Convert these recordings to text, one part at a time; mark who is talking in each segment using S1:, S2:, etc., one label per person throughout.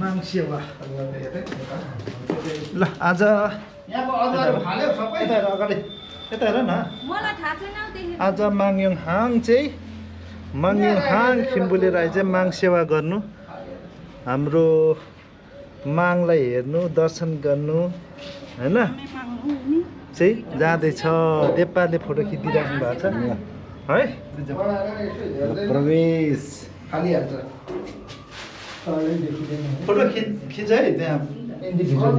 S1: माङसेवा ल आज
S2: यहाँको अदुवाहरू फाल्यो सबै
S1: यता हेर अगाडि यता हेर न
S3: मलाई थाहा छैन देखेको
S1: आज माङयोङ हाङ चाहिँ माङयोङ हाङ खिम्बुले राई चाहिँ माङ सेवा गर्नु हाम्रो माङलाई हेर्नु दर्शन गर्नु हैन चाहिँ जाँदैछ नेपालले फोटो खिचिदिराख्नु भएको छ है प्रवेश
S2: फालिहाल्छ
S1: फोटो खिच है त्यहाँ इन्डिभिजुअल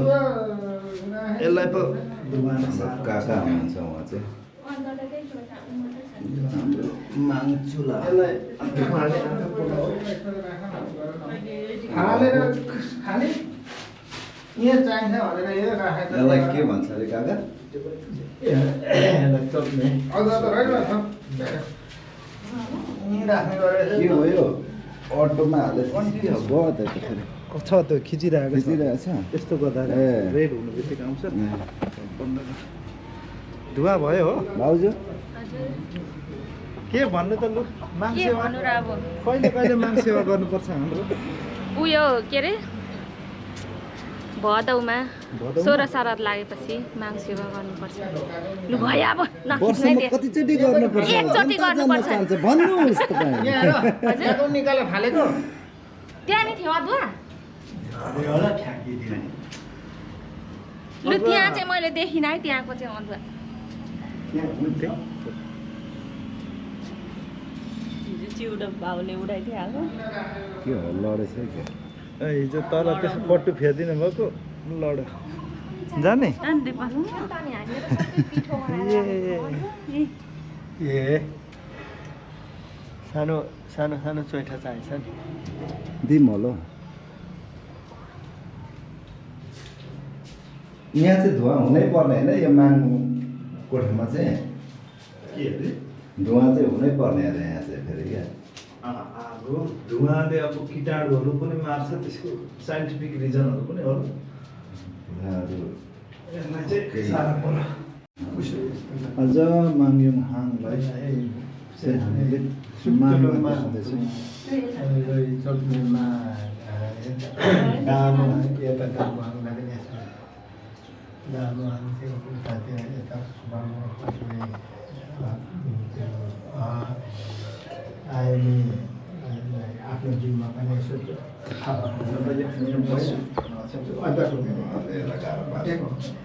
S1: यसलाई पो
S4: काका हुनुहुन्छ उहाँ चाहिँ माङचुला
S2: हालेर खाने यहाँ चाहिन्छ भनेर यो राखेको
S4: यसलाई के भन्छ अरे काका
S1: यसलाई चोप्ने
S2: अदुवा त रहेन यहीँ राख्ने गरेको
S4: के हो यो अटोमा हालेर भयो त त्यसरी
S1: छ त्यो खिचिरहेको छ
S4: खिचिरहेछ
S1: यस्तो गर्दा
S4: ए।
S1: रेड हुनु बित्तिकै आउँछ धुवा भयो हो
S4: भाउजू
S1: के भन्नु त लु माङ
S3: के
S1: सेवा
S3: भन्नु र अब
S1: कहिले कहिले माङ सेवा गर्नुपर्छ हाम्रो
S3: उयो के अरे भदौमा
S1: भदौमा?
S3: 16 श्राद्ध लागेपछि माग सेवा गर्नुपर्छ लु भयो अब नखिच्नै
S4: वर्षमा
S3: दे
S4: कतिचोटि गर्नुपर्छ
S3: एकचोटि
S4: जनता जान्न
S3: गर्नुपर्छ।
S4: चाहन्छ भन्नुहोस् तपाईँ
S2: यहाँ हेर यहाँको निकालेर फालेको
S3: त्यहाँ नि थियो अदुवा लु त्यहाँ चाहिँ मैले देखिनँ है त्यहाँको चाहिँ अदुवा चिउडो भाउले उडाइदिइहाल्नु
S4: के हो लडेछ क्या
S1: हिजो तर त्यसो पट्टु फेरिदिनु भएको लड जाने ए
S5: सानो सानो सानो चोइठा चाहिन्छ नि
S4: दिम होला यहाँ चाहिँ धुवा हुनै पर्ने होइन यो माङ कोठामा चाहिँ
S1: के अरे
S4: धुवा चाहिँ हुनै पर्ने अरे यहाँ चाहिँ फेरि क्या
S1: आगो धुवाले अब किटाणुहरू पनि मार्छ त्यसको साइन्टिफिक रिजनहरू पनि हो
S4: धुवाहरू
S1: यसलाई चाहिँ साह्रो पर्यो अझ माङयोङ हाङलाई चाहिँ हामीले मानमा देखाउँदैछौँ
S5: चोक्नेमा डालो यता डालो डालो हाल्थ्यो उता त्यो यता अहिले आफ्नो जिउमा पनि यसो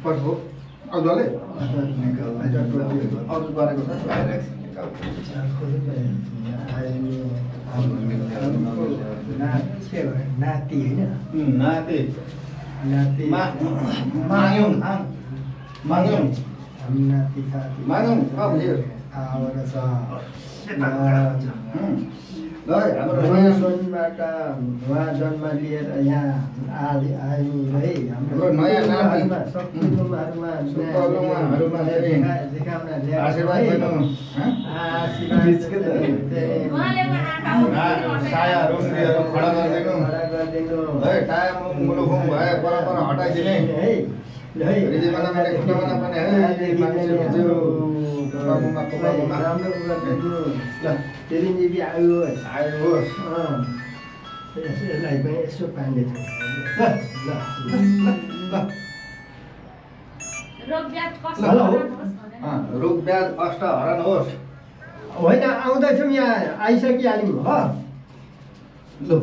S2: पठो अदुवाले अरू गरेको छ
S5: नाति होइन
S2: नाति
S5: नाति
S2: माग्यौँ माग्यौँ
S5: हामी नाति साथी
S2: माग्यौँ
S5: आएर छ
S2: हाम्रो
S5: नयाँबाट उहाँ जन्म लिएर यहाँ आयौँ है
S2: हाम्रो नयाँ नाति
S5: सकुलुमहरूमा देखाउन
S2: आशीर्वाद दिनु सायाहरू उनीहरू खडा गरिदिनु है टाया मुलुखुङ भए परपर हटाइदिने रिजिमा नपाने खुट्टा नपाने है बाबुमा बाबुमा
S5: चिरञ्जीवी आयो
S2: आयो
S5: यसलाई पनि यसो पानी छ
S2: रोग ब्याज कष्ट हरान होस्
S5: होइन आउँदैछौँ यहाँ आइसकिहाल्यौँ हो
S2: लु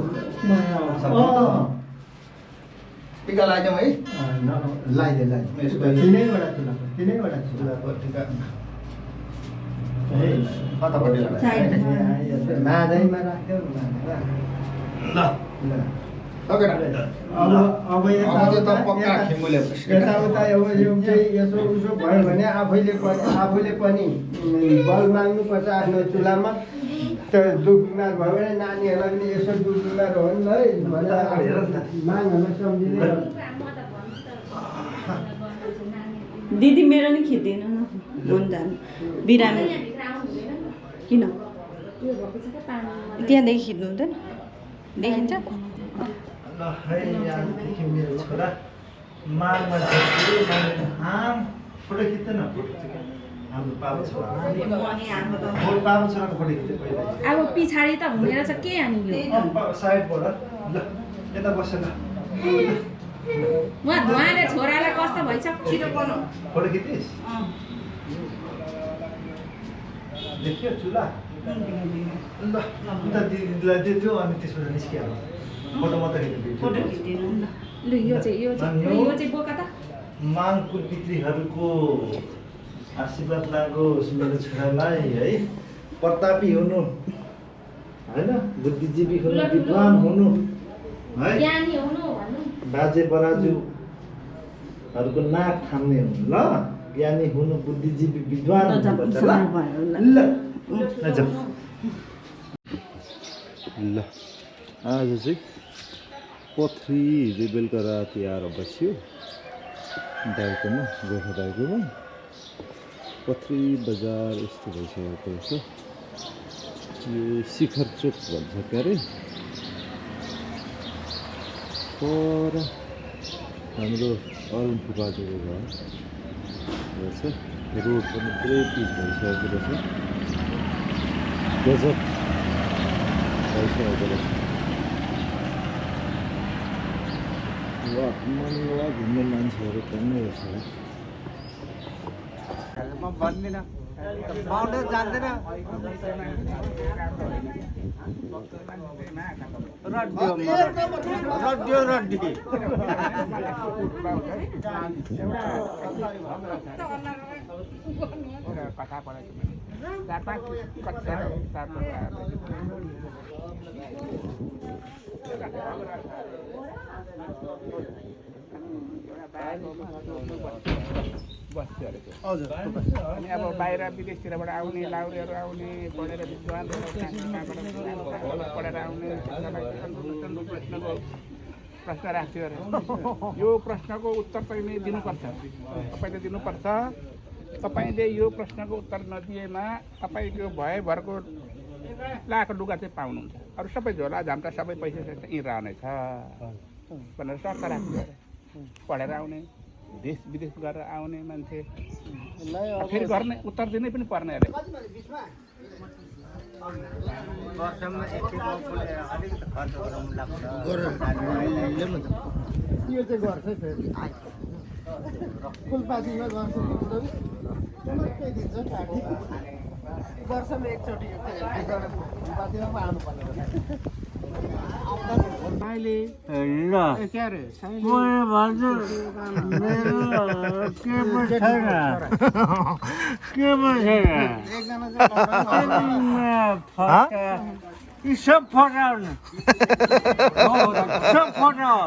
S2: टिका लगाइदिउँ है
S5: लगाइदिए तिनैवटा चुला
S2: कतापट्टि लगाइदिउँ
S5: माझैमा राख्यो
S2: ल
S5: अब
S2: चाहिँ त पक्का खिम्बुले
S5: यताउता यसो उसो भयो भने आफूले पनि बल माग्नुपर्छ आफ्नो चुलामा त दुख बिमार भयो भने नानीहरूलाई पनि यसो दुख बिमार हो नि है भनेर माग्न सम्झिँदै
S6: दिदी मेरो नि खिच्दिनु न मन जानु बिरामी किन त्यहाँदेखि खिच्नु हुँदैन देखिन्छ
S1: ल है यहाँ मेरो छोरा माघमा चाहिँ हाम फोटो खिच्दैन हाम्रो पापा छोरा पापा छोराको फोटो खिच्यो पहिला
S3: अब पछाडि त हुने रहेछ के अनि यो
S1: साइडबाट ल यता बसेर
S6: उहाँ धुवाले छोरालाई कस्तो भइछ छिटो गर्नु
S1: फोटो खिचिस् देखियो चुला ल उता दिदीलाई दियो अनि त्यसबाट निस्किहाल्यो फोटो मात्रै खिच्नु
S6: फोटो खिचिदिनु न लु यो चाहिँ बोका त
S1: माङको पितृहरूको आशीर्वाद लागोस् मेरो छोरालाई है प्रतापी हुनु होइन बुद्धिजीवी हुनु विद्वान हुनु है
S3: ज्ञानी हुनु भन्नु
S1: बाजे बराजुहरूको नाक थाम्ने हुनु ल ज्ञानी हुनु बुद्धिजीवी विद्वान हुनुपर्छ ल जाऊ ल आज चाहिँ पथरी हिजो बेलुका राति आएर बस्यो दाइकोमा गोर्खा दाइकोमा पथरी बजार यस्तो भइसकेको रहेछ यो शिखर चोक भन्छ के अरे पर हाम्रो अरुण फुपाजुको घर रहेछ रोड पनि पुरै पिच भइसकेको रहेछ गजब भइसकेको रहेछ मनलाई घुम्ने मान्छेहरू पनि रहेछ
S5: म भन्दिनँ बााउन्डर जान्दैन रड्डी
S7: कथा पढाएको 4-5 कक्षा बस्थ्यो अरे हजुर अनि अब बाहिर विदेशतिरबाट आउने लाउरेहरू आउने पढेर विद्वान पढेर आउने प्रश्न राख्थ्यो अरे यो प्रश्नको उत्तर तपाईँले दिनुपर्छ तपाईँले यो प्रश्नको उत्तर नदिएमा तपाईँको भयभरको लाख लुगा चाहिँ पाउनुहुन्छ अरू सबै झोला झाम्टा सबै पैसा यहीँ रहनेछ भनेर शर्त राख्थ्यो अरे पढेर आउने देश विदेश गरेर आउने मान्छे फेरि गर्ने उत्तर दिनै पनि पर्ने अरे
S5: वर्षमा एकखेप अलिकति खर्च गराउनु लाग्छ यो चाहिँ गर्छ फेरि फुलपातीमा गर्छ दिन्छ वर्षमा एकचोटि फुलपातीमा आउनुपर्ने
S7: अहिले के अरे
S5: सब फटाउनु सब फटाउ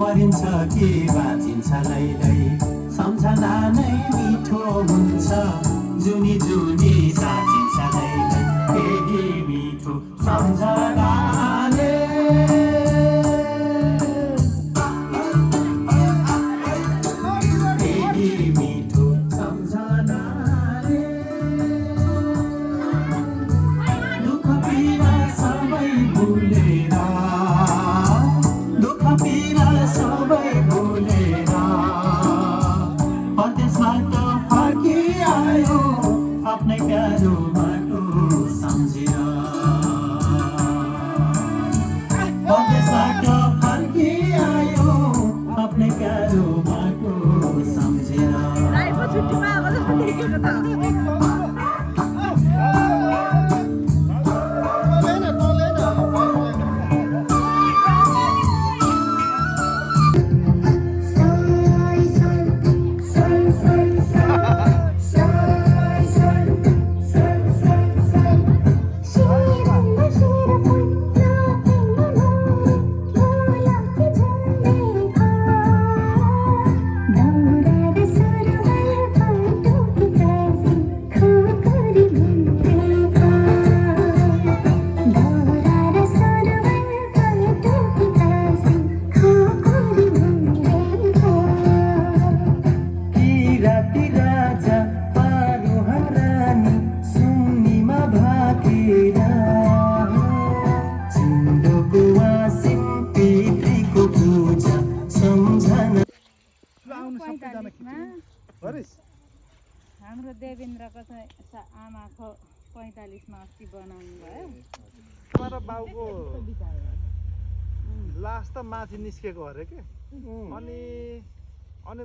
S8: मरिन्छ कि बाँचिन्छ लैलै सम्झना नै जुनी जुनी साथी सधैँ केही मिठो सम्झनाले केही मिठो सम्झनाले दुःख पीडा सबै भुलेर दुःख पीडा सबै भुलेर परदेशबाट फर्किआयो आफ्नै प्यारो माटो सम्झेर परदेशबाट फर्किआयो आफ्नै प्यारो माटो सम्झेर किराती राजा पारुहा रानी सुन्नीमा भाकेर चिन्दोको वासिम पितृको पूजा सम्झना
S6: हाम्रो देवेन्द्रको चाहिँ आमाको 45मा अस्ति बनाउनु भयो
S1: र बाउको लास त माथि निस्केको अरे के अनि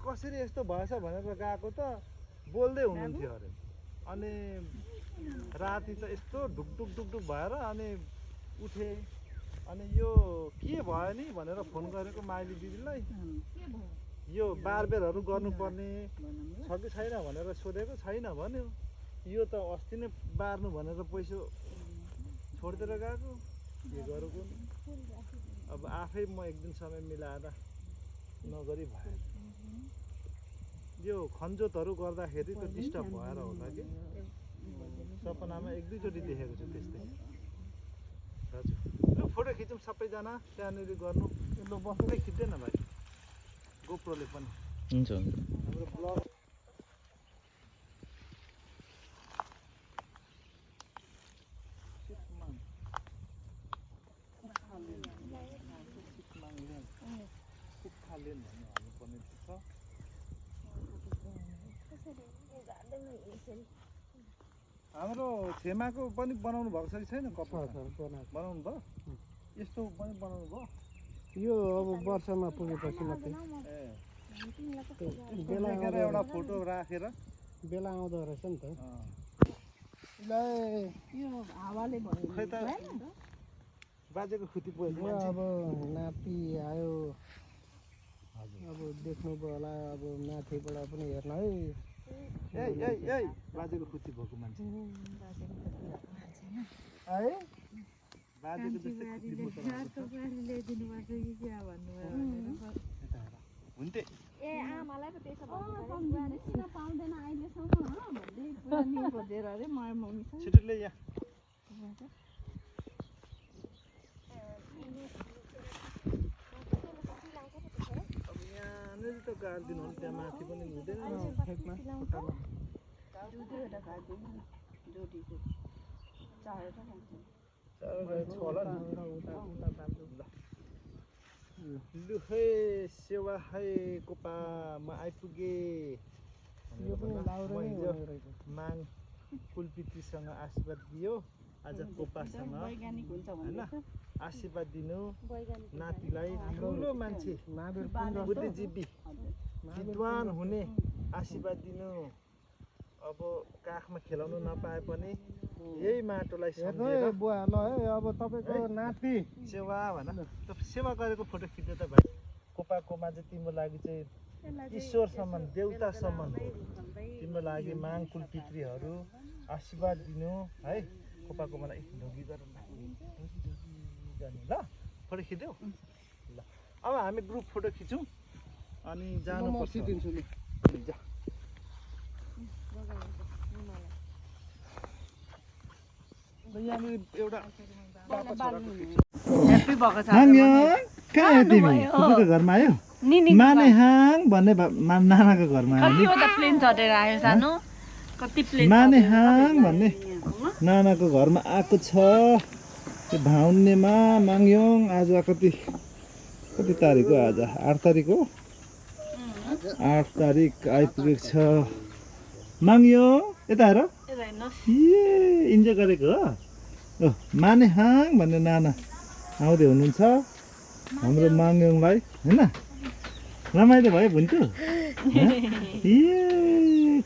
S1: कसरी यस्तो भएछ भनेर गएको त बोल्दै हुनुहुन्थ्यो अरे अनि राति त यस्तो ढुकढुक ढुकढुक भएर अनि उठे अनि यो के भयो नि भनेर फोन गरेको माइली दिदीलाई यो बारबेरहरू गर्नुपर्ने छ कि छैन भनेर सोधेको छैन भन्यो यो त अस्ति नै बार्नु भनेर पैसा छोडिदिएर गएको के गरेको अब आफै म एक दिन समय मिलाएर नगरी भयो यो खन्जोतहरू गर्दाखेरि त डिस्टर्ब भएर होला कि सपनामा एक दुईचोटि देखेको छु त्यस्तै हजुर ल फोटो खिचौँ सबैजना त्यहाँनिर गर्नु ल बस्दै खिच्दैन भाइ गोप्रोले पनि हुन्छ हाम्रो ब्लग हाम्रो छेमाको पनि बनाउनु भएको छ कि छैन कपाल बनाउनु भयो यस्तो पनि बनाउनु भयो
S5: यो अब वर्षमा पुगेपछि मात्रै
S1: बेला एउटा फोटो राखेर
S5: बेला आउँदो रहेछ नि त
S6: यो हावाले भयो
S1: खै त बाजेको खुट्टी पुगेको
S5: अब नाति आयो अब देख्नुभयो होला अब माथिबाट पनि हेर्न है
S1: बाजेको खुट्टी भएको मान्छे
S5: है
S1: बाजेको जस्तै खुट्टी बोकेर हुन्थे
S3: ए आमालाई पो त्यसो भन्नु पाउँदैन अहिलेसम्म भन्दै पुरा नि खोजेर अरे म मम्मी
S1: छिटो ल्याइ यहाँ अब यहाँनिर त गाडिदिनु हो त्यहाँ माथि पनि हुँदैन
S5: फेकमा
S1: लु है सेवा है कोपा म आइपुगे माग कुलपित्रीसँग आशीर्वाद दियो आज कोपासँग होइन आशीर्वाद दिनु नातिलाई ठुलो मान्छे बुद्धिजीवी विद्वान हुने आशीर्वाद दिनु अब काखमा खेलाउनु नपाए पनि यही माटोलाई सम्झेर
S5: बुवा ल है अब तपाईँको नाति
S1: सेवा भन सेवा गरेको फोटो खिच्यो त भाइ कोपाकोमा चाहिँ तिम्रो लागि चाहिँ ईश्वर सम्मान देउता सम्मान तिम्रो लागि माग कुलपित्रीहरू आशीर्वाद दिनु है कोपाकोमालाई ढोगी गरेर ल फोटो खिच्यौ ल अब हामी ग्रुप फोटो खिचौँ अनि जानु पर्छ।
S6: ह्याप्पी भएको छ
S1: हाङ्यो कहाँ आयो तिमी फुपूको घरमा आयो
S6: निनी
S1: माने हाङ भन्ने नानाको घरमा आयो नि
S6: कतिवटा प्लेन चढेर आयो सानो कति प्लेन
S1: माने हाङ भन्ने नानाको घरमा आएको छ त्यो भाउन्नेमा माङ्योङ आज कति तारिक हो आज 8 तारिक हो 8 तारिक आइपुगेको छ माङ्योङ यता हेर इन्जोय गरेको हो माने हाङ भन्ने नाना आउँदै हुनुहुन्छ हाम्रो माङ्योङलाई होइन रमाइलो भयो भुन्टु ए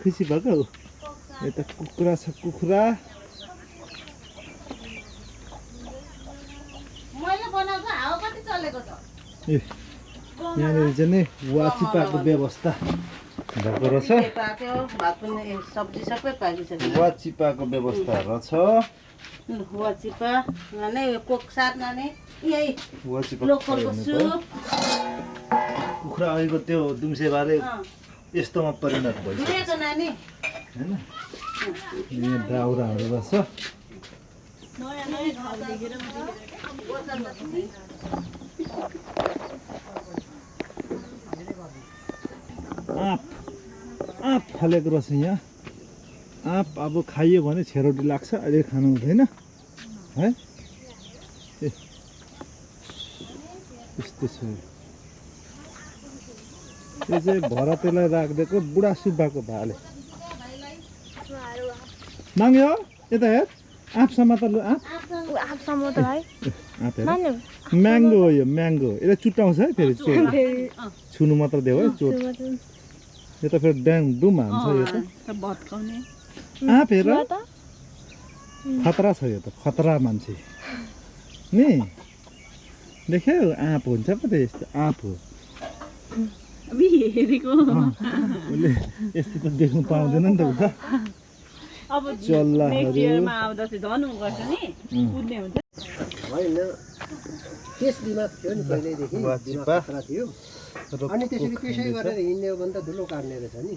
S1: खुसी भएको यता कुखुरा छ कुखुरा
S3: मैले बनाएको हावा कति चलेको छ
S1: ए यहाँनिर चाहिँ नि वाचिपाको व्यवस्था भएको रहेछ
S6: भात पनि सब्जी सबै पाकिसक्यो
S1: वाचिपाको व्यवस्था रहेछ
S6: वाचिपा नानी कोक साग नानी यही
S1: वाचिपा
S6: लोकलको सुप
S1: कुखुरा अहिलेको त्यो दुम्सेबारे यस्तोमा परिणत भइसक्यो
S6: दुधेको नानी
S1: होइन यहाँ दाउराहरू रहेछ
S6: नयाँ नयाँ ठाउँ देखेर
S1: आँप फलेको रहेछ यहाँ आँप अब खाइयो भने छेरोटी लाग्छ अहिले खानु हुँदैन है ए यस्तो छ यो चाहिँ भरतेलाई राखिदिएको बुढा सुब्बाको भाले माग्यो यता हेर आँप समातल आँप आँप हेर म्याङ्गो हो यो म्याङ्गो यसले चुट्टाउँछ है फेरि चोट छुनु मात्र देऊ है चोट यो त फेरि ड्याङ डुम हान्छ यो त
S6: भत्काउने
S1: आँप हेर खतरा छ यो त खतरा मान्छे नि देख्यौ आँप हुन्छ पो त यस्तो आँप हो
S6: हेरेको
S1: उसले यस्तो त देख्नु पाउँदैन नि त उता
S6: अब
S1: चल्लाहरू
S6: आउँदा चाहिँ धनु गर्छ नि कुद्ने हुन्छ
S5: होइन त्यस दिमाग थियो नि पहिल्यैदेखि
S1: वाचिपा
S5: खतरा थियो अनि त्यसरी पेसै गरेर हिँड्ने हो भने त धुलो काट्ने रहेछ नि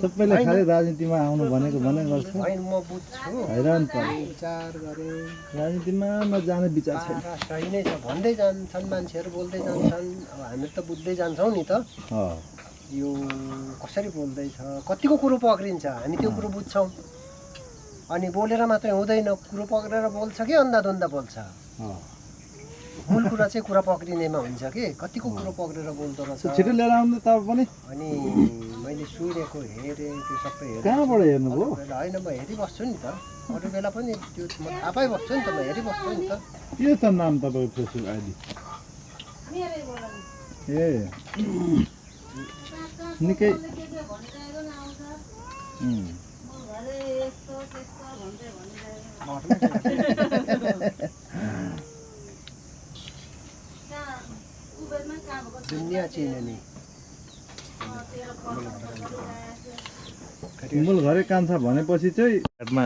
S1: सबैलाई खालि राजनीतिमा आउनु भनेको गर्छ
S5: होइन म बुझ्छु
S1: हैरान त
S5: विचार गरेँ
S1: राजनीतिमा नजाने विचार छैन
S5: सही नै छ भन्दै जान्छन् मान्छेहरू बोल्दै जान्छन् अब हामीहरू त बुझ्दै जान्छौँ नि त यो कसरी बोल्दैछ कतिको कुरो पक्रिन्छ हामी त्यो कुरो बुझ्छौँ अनि बोलेर मात्रै हुँदैन कुरो पक्रेर बोल्छ कि अन्धाधुन्दा बोल्छ मूल कुरा चाहिँ कुरा पक्रिनेमा हुन्छ कि कतिको कुरो पक्रेर बोल्दो रहेछ
S1: छिटो लिएर आउनु तपाईँ पनि
S5: अनि मैले सुनेको हेरेँ त्यो सबै हेरेँ
S1: कहाँबाट हेर्नुभयो
S5: होइन म हेरिबस्छु नि त अरू बेला पनि त्यो म थाहा पाइबस्छु नि त म हेरिबस्छु नि त
S1: के छ नाम तपाईँको फेसबुक आइडी ए निकै
S5: दुनियाँ चिने
S1: मूल घरै कान्छा भनेपछि चाहिँ घाटमा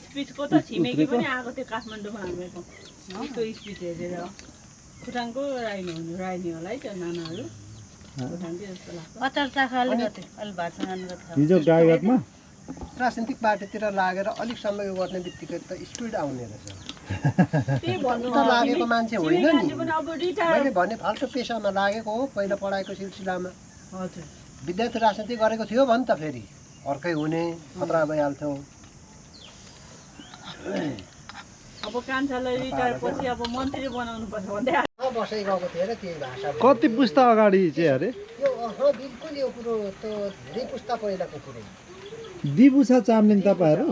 S6: स्पिचको त छिमेकी पनि आएको थियो काठमाडौँमा हामीहरूको त्यो स्पिच हेरेर खुटाङको राइनी होला है त्यो नानाहरू अचार चाखा अलिकति अलि भाषण
S1: हिजो गाईघाटमा
S5: राजनीतिक पार्टीतिर लागेर अलिक समय गर्ने बित्तिकै त स्पिड आउने रहेछ लागेको मान्छे होइन नि मैले भने फाल्टो पेसामा लागेको हो पहिला पढाइको सिलसिलामा
S6: हजुर
S5: विद्यार्थी राजनीति गरेको थियो भने त फेरि अर्कै हुने खतरा भइहाल्थ्यो
S6: अब कान्छालाई रिटायर पछि अब मन्त्री बनाउनु पर्छ भन्दै
S5: बसै गएको थिएँ र त्यही भाषा
S1: कति पुस्ता अगाडि चाहिँ अरे
S5: यो बिल्कुल यो कुरो त धेरै पुस्ता पहिलाको कुरो
S1: दिबुसा चामलिङ तपाईँहरू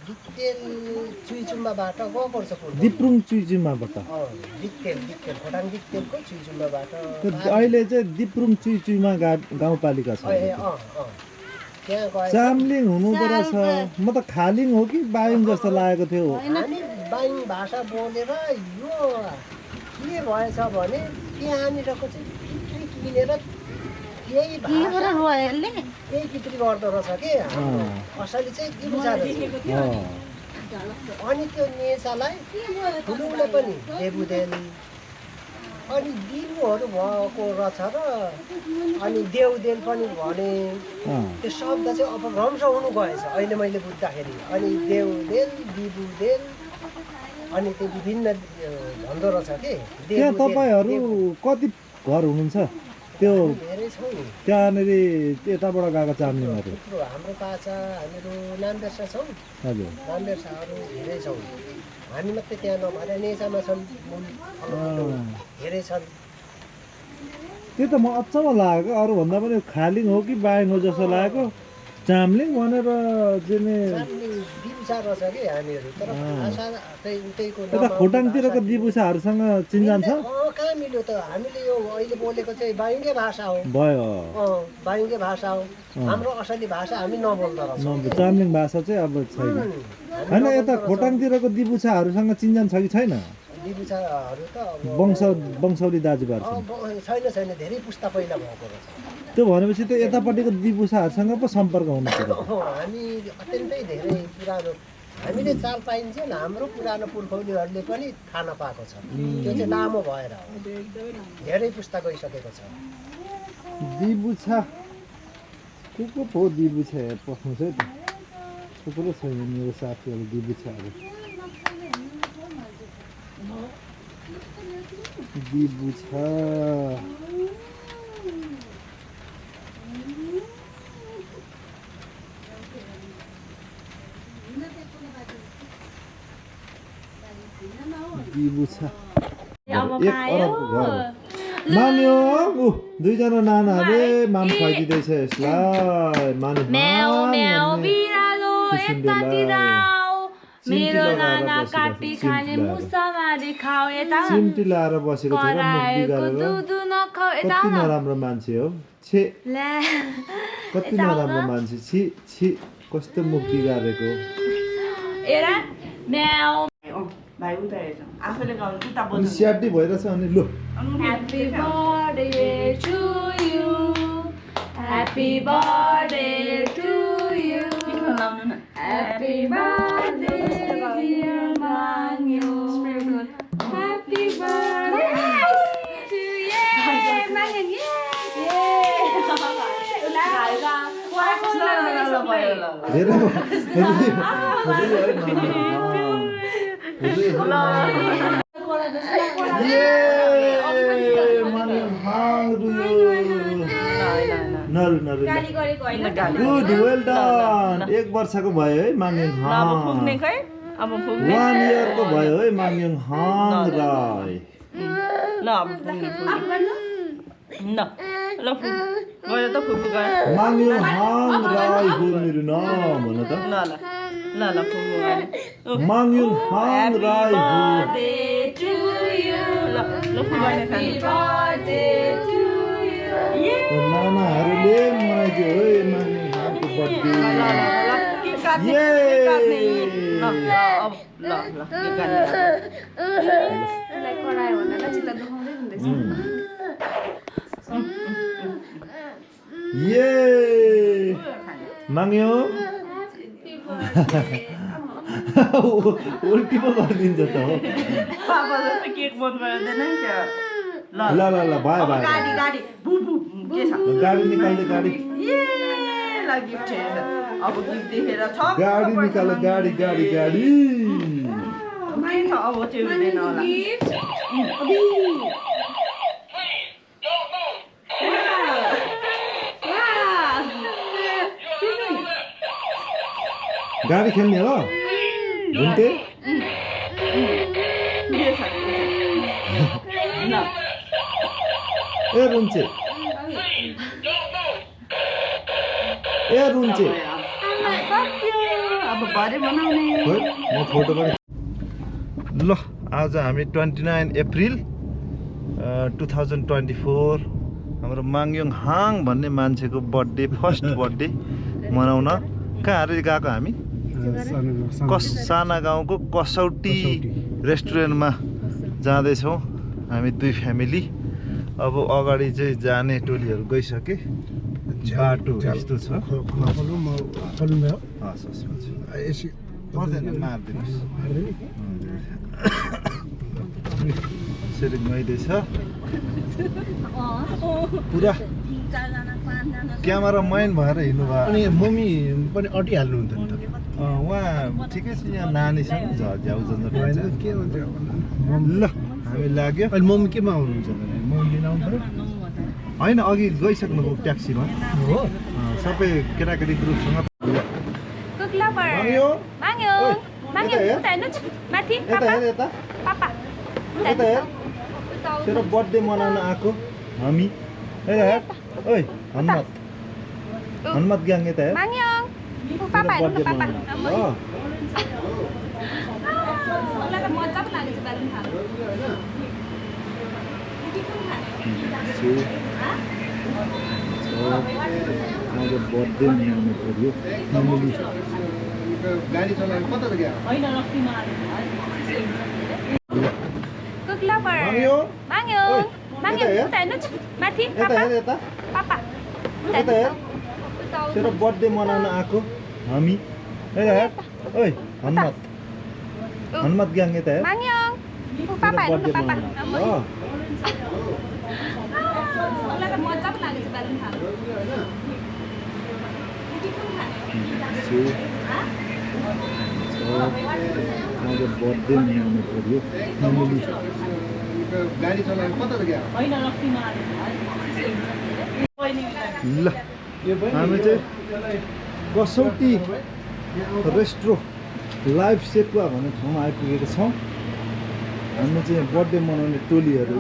S5: डिक्टेल चुइचुम्बाबाट गएको छ
S1: दिप्रुङ चुइचुम्बाबाट
S5: डिक्टेल खोटाङ डिक्टेलको चुइचुम्बाबाट
S1: अहिले चाहिँ दिप्रुङ चुइचुमा गाउँपालिका छ
S5: त्यहाँ गए
S1: चामलिङ हुनुहुँदो रहेछ म त खालिङ हो कि बायुङ जस्तो लागेको थियो
S5: हामी बायुङ भाषा बोलेर यो के भएछ भने त्यहाँनिरको चाहिँ किनेर यही बिक्री गर्दो रहेछ कि असली चाहिँ दिबुसा रहेछ अनि त्यो नेचालाई ठुलोले पनि देबुदेन अनि दिनुहरू भएको रहेछ र अनि देउदेल पनि भने त्यो शब्द चाहिँ अपभ्रंश हुनु गएछ अहिले मैले बुझ्दाखेरि अनि देउदेल दिबुदेल अनि त्यो विभिन्न भन्दो रहेछ कि
S1: त्यहाँ तपाईँहरू कति घर हुनुहुन्छ त्यो
S5: धेरै छौँ नि
S1: त्यहाँनिर यताबाट गएको चाम्लिङहरू
S5: थुप्रो हाम्रो पाछा हामीहरू नामबेर्सा छौँ
S1: हजुर
S5: नामबेर्साहरू धेरै छौँ हामी मात्रै त्यहाँ नभएर नेचामा छन् धेरै छन्
S1: त्यो त म अचम्म लागेको अरूभन्दा पनि खालिङ हो कि बायङ हो जस्तो लागेको चाम्लिङ भनेर चाहिँ
S5: दिबुसा रहेछ कि हामीहरू तर भाषा चाहिँ उतैको
S1: यता खोटाङतिरको दिबुसाहरूसँग चिन्जान छ
S5: कहाँ मिल्यो त हामीले यो अहिले बोलेको चाहिँ बाइङ्गे भाषा हो
S1: भयो
S5: बाइङ्गे भाषा हो हाम्रो असली भाषा हामी नबोल्दो रहेछौँ
S1: चाम्लिङ भाषा चाहिँ अब छैन होइन यता खोटाङतिरको दिबुसाहरूसँग चिन्जान छ कि छैन
S5: दिबुसाहरू त
S1: वंशौली दाजुभाइ
S5: छैन धेरै पुस्ता पहिला भएको रहेछ
S1: त्यो भनेपछि त यतापट्टिको दिबुसाहरूसँग पो सम्पर्क हुनु पर्यो
S5: हामी अत्यन्तै धेरै पुरानो हामीले चाल पाइन्छन् हाम्रो पुरानो पुर्खौलीहरूले पनि थाहा नपाएको छ त्यो चाहिँ लामो भएर हो धेरै पुस्ता गइसकेको छ
S1: दिबुछा को पो दिबुछा पठाउँछ है त थुप्रो छ मेरो साथीहरू दिबुछाहरू दिबुछा दिबुछा एक अरबको घर मान्यो दुईजना नानाहरूले माम खुवाइदिँदैछ यसलाई
S9: मेरो नाना काटी खाने मुसा मारी खाऊ यता
S1: चिम्टी लाएर बसेको छ र मुक्ति गरेर कति नराम्रो मान्छे हो छे कति नराम्रो मान्छे छि छि कस्तो मुक्ति गरेको
S9: एरा म्याउ
S6: भाइ उता हेर्छ आफैले गाउनु उता बोल्नु
S1: स्याटी भइरहेछ अनि लु
S9: Happy birthday to you Happy birthday to you Happy birthday dear Mangyo Happy birthday to you Mangyo
S1: good well done एक वर्षको भयो है माङ्यङ
S6: अब पुग्ने खै अब पुग्ने
S1: 1 इयरको भयो है माङ्यङ हाङ राई
S6: ल अब पुग्ने ल ल गयो त पुग्नु गयो
S1: माङ्यङ हाङ राई हो मेरो नाम भन त
S6: ल ल ल ल पुग्नु गयो
S1: माङ्यङ हाङ राई हो
S6: to you ल ल पुग्ने
S1: नानाहरूले मनाइदियो है माङ्यङ हाङको बर्थडे ये माग्यो उल्टी पो गरिदिन्छ त हो
S6: पापा जस्तो केक बन्द गर्दैन नि क्या
S1: ल ल ल भयो भयो
S6: गाडी गाडी भु भु के छ
S1: गाडी निकाल्दै गाडी
S6: ए ल गिफ्ट अब गिफ्ट देखेर छ
S1: गाडी निकाल गाडी गाडी गाडी
S6: के छ अब त्यो हुँदैन होला
S1: गाडी खेल्ने हो घुम्टे ए रुन्चे ए रुन्चे
S6: अब भरे बनाउने
S1: म फोटो पनि ल आज हामी 29 अप्रिल 2024 हाम्रो माङ्यङ हाङ भन्ने मान्छेको बर्थडे फर्स्ट बर्थडे मनाउन कहाँ गएको हामी साना गाउँको कसौटी रेस्टुरेन्टमा जाँदैछौँ हामी दुई फ्यामिली अब अगाडि चाहिँ जाने टोलीहरू गइसके बाटो यस्तो छ यसरी गइँदैछ पुरा
S6: 4जना 5जना
S1: क्यामेरा मैन भएर हिँड्नु भयो
S5: अनि मम्मी पनि अटिहाल्नुहुन्थ्यो नि त
S1: उहाँ ठिकै छ यहाँ नानीसँग झ्याउजन
S5: होइन के हुन्छ
S1: ल हामी लाग्यो
S5: अहिले मम्मी केमा आउनुहुन्छ भने मम्मी लिन आउनु पऱ्यो
S1: होइन अघि गइसक्नुभयो ट्याक्सीमा
S5: हो
S1: सबै केटाकेटी ग्रुपसँग
S9: कुक्लापर
S1: माग्यो
S9: माग्यो
S1: ओइ,
S9: माग्यो
S1: यता हेर।
S9: उता हेर्नु माथि
S1: यता
S9: पापा
S1: हेर यता
S9: पापा
S1: यता हेर तेरो बर्थडे मनाउन आएको हामी हेर हेर ओइ हनुमत ग्याङ यता हेर
S9: माग्यो
S1: तेरो
S9: पापा हेर्नु
S1: बर्थडे
S9: न पापा
S1: मनाउन आएको
S9: मलाई त मजा पो लागेको छ बालुन खानु
S1: आज बर्थडे मनाउनु पर्यो फ्यामिली
S5: गाडी चलाएर कता त गयो
S6: होइन रक्तीमा
S9: कुक्लापर
S1: माग्यो
S9: माग्यो
S1: ओइ,
S9: माग्यो
S1: यता हेर।
S9: उता हेर्नु माथि
S1: यता
S9: पापा
S1: हेर यता
S9: पापा
S1: यता हेर तेरो बर्थडे मनाउन आएको हामी हेर हेर ओइ हनुमत ग्याङ यता हेर
S9: माग्यो
S1: तेरो
S9: पापा हेर्नु न
S1: बर्थडे
S9: पापा
S1: मनाउन आएको
S9: मलाई त मजा पो लागेको छ बालुन खानु
S1: आज बर्थडे मनाउनु पर्यो फ्यामिली
S5: गाडी चलाएर कता त गयो
S6: होइन रक्तीमा
S1: ल हामी चाहिँ कसौटी रेस्ट्रो लाइभ सेकुवा भन्ने ठाउँमा आइपुगेको छौँ हामी चाहिँ बर्थडे मनाउने टोलीहरू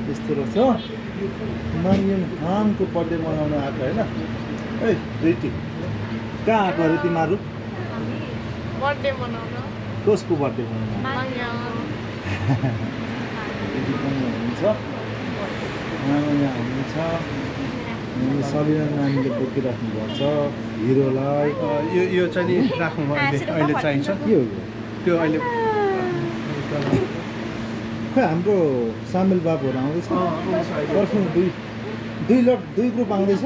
S1: यस्तो रहेछ माङ्यङ हाङको बर्थडे मनाउन आएको होइन है रेटी कहाँ आएको अरे तिमीहरू
S3: बर्थडे मनाउन
S1: कसको बर्थडे मनाउन
S3: माग्यो
S1: रेटी पनि हुनुहुन्छ यहाँ हुनुहुन्छ अनि सबिना नानीले बोकिराख्नु भएको छ हिरोलाई
S5: यो चाहिँ नि राखौँ अहिले चाहिन्छ
S1: के हो यो?
S5: त्यो अहिले
S1: खै हाम्रो सामेल बाबुहरू आउँदैछ पर्खौँ दुई ग्रुप आउँदैछ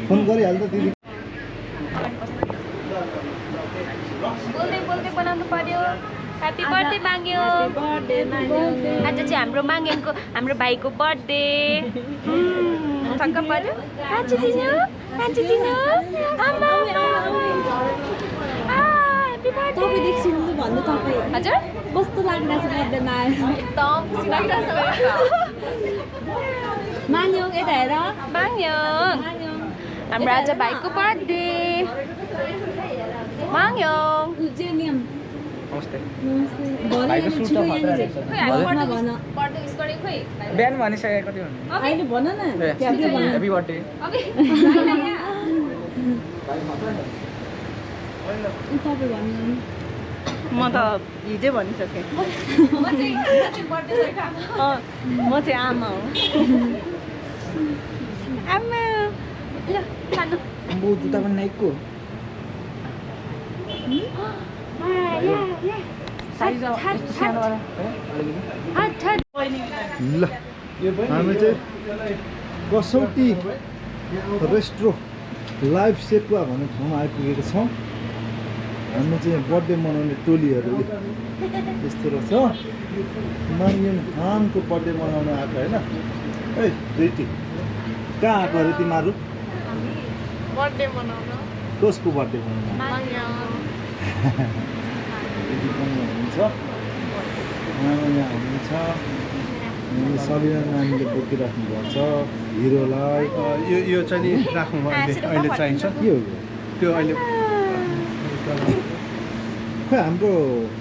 S1: फोन गरिहाल्छ दिदी
S9: बोल्दै बोल्दै बनाउनु पर्यो ह्याप्पी बर्थडे माग्यो आज चाहिँ हाम्रो भाइको बर्थडे छक्क पर्यो काँची दिनु आमा ह्याप्पी बर्थडे हजुर
S3: कस्तो लागिरहेको छ बर्थडेमा
S9: एकदम खुसी लागिरहेको छ
S3: मान्यौ यता हेर
S9: माग्योङ हाम्रो आज भाइको बर्थडे माग्योङ
S3: जेनियम
S10: नमस्ते
S3: भाइको सुट
S9: खोइ हामी बर्थडे विस गरेको खोइ
S10: बिहान भनिसकेको थियो
S3: अहिले भन न
S10: ह्याप्पी बर्थडे
S3: तपाईँ भन्नु
S6: म त हिजै भनिसकेँ
S9: म चाहिँ बर्थडे गरेको आमा
S6: म चाहिँ आमा हो
S9: आमा ल खानु
S10: म जुत्ता पनि नाइकको
S1: ल हामी चाहिँ कसौटी रेस्ट्रो लाइभ सेकुवा भन्ने ठाउँमा आइपुगेको छौँ हामी चाहिँ बर्थडे मनाउने टोलीहरू यस्तो रहेछ माङ्यङ हाङको बर्थडे मनाउन आएको होइन है रेटी कहाँ आएको अरे तिमीहरू
S3: बर्थडे मनाउन
S1: कसको बर्थडे मनाउन
S3: माग्यो
S1: रेटी पनि हुनुहुन्छ यहाँ हुनुहुन्छ अनि सबिना नानीले बोकिराख्नु भएको छ हिरोलाई
S5: यो चाहिँ नि राखौँ अहिले चाहिन्छ
S1: के हो यो?
S5: त्यो अहिले
S1: खै हाम्रो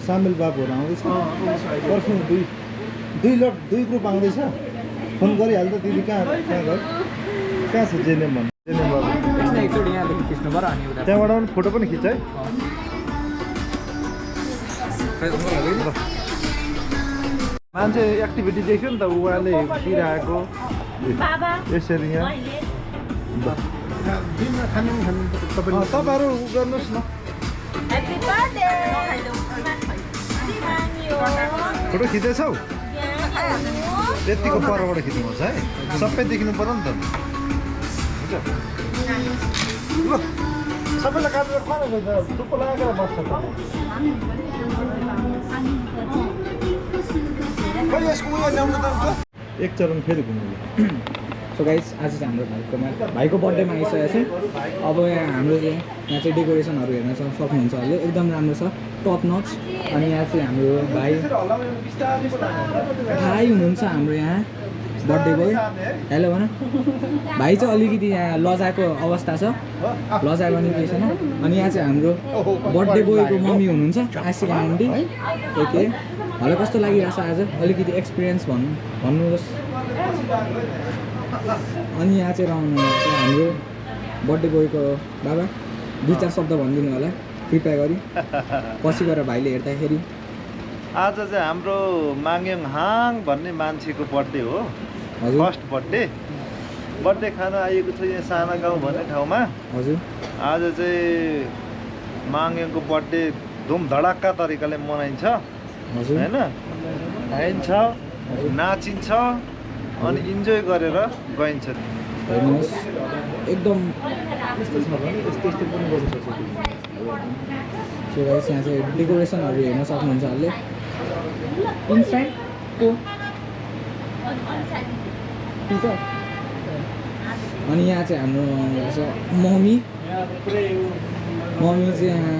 S1: सामेल बाबुहरू आउँदैछ पर्खौँ दुई ग्रुप आउँदैछ फोन गरिहाल्छ दिदी कहाँ छ जेनेम भन्नु जेनेम बाबु
S10: एकचोटि यहाँदेखि खिच्नु पऱ्यो अनि उता
S1: त्यहाँबाट पनि फोटो पनि खिच है मान्छे एक्टिभिटी देख्यो नि त उहाँले पिराएको यसरी यहाँ तपाईँहरू उ गर्नुहोस् न
S9: ह्याप्पी बर्थडे
S1: फोटो खिच्दैछौ यतिको परबाट खिच्नुपर्छ है सबै देखिनु पर्यो नि त हुन्छ ल सबैलाई काटेर खानु थुप्रो लगाएर बस्छ त खै यसको उयो ल्याउनु त एक चरण फेरि घुम्नु
S10: सो गाइस आज चाहिँ हाम्रो भाइको बर्थडेमा आइसकेको छ अब यहाँ हाम्रो चाहिँ यहाँ चाहिँ डेकोरेसनहरू हेर्न सक्नुहुन्छ अहिले एकदम राम्रो छ टप नच अनि यहाँ चाहिँ हाम्रो भाइ हुनुहुन्छ हाम्रो यहाँ बर्थडे बोय हेलो भन भाइ चाहिँ अलिकति यहाँ लजाएको अवस्था छ लजाएको नि केही छैन अनि यहाँ चाहिँ हाम्रो बर्थडे बोयको मम्मी हुनुहुन्छ आशिका आन्टी ओके मलाई कस्तो लागिरहेछ आज अलिकति एक्सपिरियन्स भन्नुहोस् अनि यहाँ चाहिँ रहनु हाम्रो बर्थडे बोयको बाबा 2-4 शब्द भनिदिनु होला कृपया गरी पछि गएर भाइले हेर्दाखेरि
S1: आज चाहिँ हाम्रो माङेङ हाङ भन्ने मान्छेको बर्थडे हो
S10: हजुर
S1: फर्स्ट बर्थडे खान आइएको छ यहाँ साना गाउँ भन्ने ठाउँमा
S10: हजुर
S1: आज चाहिँ माङेङको बर्थडे धुमधडाक्का तरिकाले मनाइन्छ
S10: हजुर
S1: हैन खाइन्छ नाचिन्छ अनि इन्जोय गरेर गइन्छ
S10: हेर्नुहोस् एकदम
S1: यस्तो छ भने यस्तो पनि गर्नु सक्छ
S10: सो गाइस यहाँ चाहिँ डेकोरेसनहरू हेर्न सक्नुहुन्छ अहिले इनसाइडको अनि यहाँ चाहिँ हाम्रो मम्मी चाहिँ यहाँ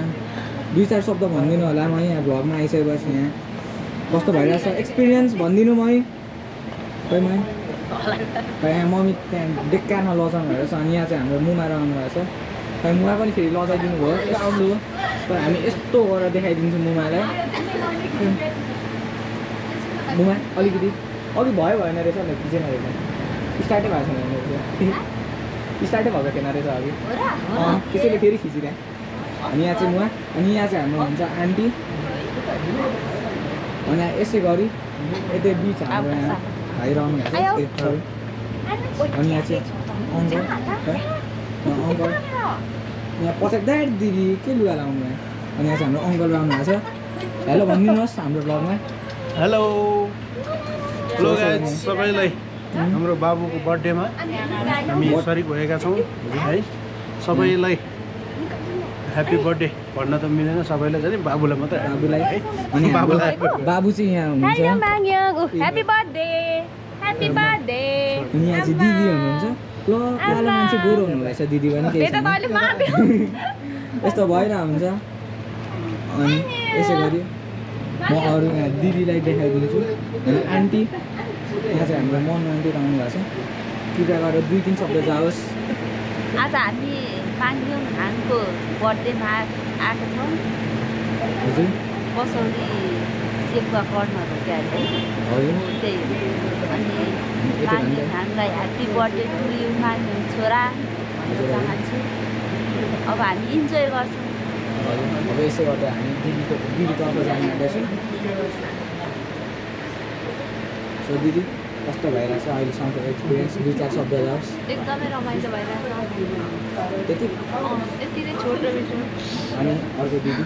S10: 2-4 शब्द भनिदिनु होला म यहाँ भ्लगमा आइसकेपछि यहाँ कस्तो भइरहेछ एक्सपिरियन्स भनिदिनु म यहाँ मम्मी त्यहाँ डेक्कामा लजाउनु भएको छ अनि यहाँ चाहिँ हाम्रो मुमा रहनु भएको छ खै मुमा पनि फेरि लजाइदिनु भयो यस्तो तर हामी यस्तो गरेर देखाइदिन्छौँ मुमालाई मुमा अलिकति अघि भयो भएन रहेछ नि खिचेन रहेछ स्टार्टै भएको छैन रहेछ स्टार्टै भएको थिएन रहेछ अघि त्यसैले फेरि खिचिरहेँ अनि यहाँ चाहिँ मुवा अनि यहाँ चाहिँ हाम्रो हुन्छ आन्टी अनि यसै गरी यतै बिच हाम्रो यहाँ भाइ रहनु भएको छ अनि यहाँ चाहिँ अङ्कल अङ्कल यहाँ पछाडि ड्याड दिदी के लुगा लाउनु भयो अनि यहाँ चाहिँ हाम्रो अङ्कल रहनु भएको छ हेलो भनिदिनुहोस् हाम्रो ब्लगमा
S1: हेलो गाइज सबैलाई हाम्रो बाबुको बर्थडेमा हामी सरिक भएका छौँ है सबैलाई ह्याप्पी बर्थडे भन्न त मिलेन सबैलाई चाहिँ बाबुलाई मात्रै
S10: बाबुलाई अनि बाबुलाई बाबु चाहिँ यहाँ हुनुहुन्छ
S9: ह्यापी बर्थडे ह्यापी बर्थडे
S10: अनि यहाँ चाहिँ दिदी हुनुहुन्छ ल कालो मान्छे गोरो हुनुहुँदैछ दिदी पनि केही छैन यस्तो भइरहेको हुन्छ अनि यसै गरी म अरू यहाँ दिदीलाई देखाइदिन्छु अनि आन्टी यहाँ चाहिँ हाम्रो मन आन्टी रहनु भएको छ कृपया गरेर 2-3 शब्द जाओस्
S9: आज हामी माङेङ हाङको बर्थडेमा आएको छौँ
S10: हजुर
S9: कसौली सेवा कर्नहरू क्या
S10: हजुर
S9: त्यही अनि माङेङ हाङलाई ह्याप्पी बर्थडे टु यु माङेङ छोरा भन्न चाहन्छु अब हामी इन्जोय गर्छौँ
S10: अब यसै गर्दा हामी दिदीतर्फ जान आँट्दैछौँ सो दिदी कस्तो भइरहेछ अहिलेसम्मको एक्सपिरियन्स 2-4 शब्द जाओस्
S9: एकदमै रमाइलो भइरहेछ
S10: त्यति
S9: यति नै छोटो मिठो
S10: अनि अर्को दिदी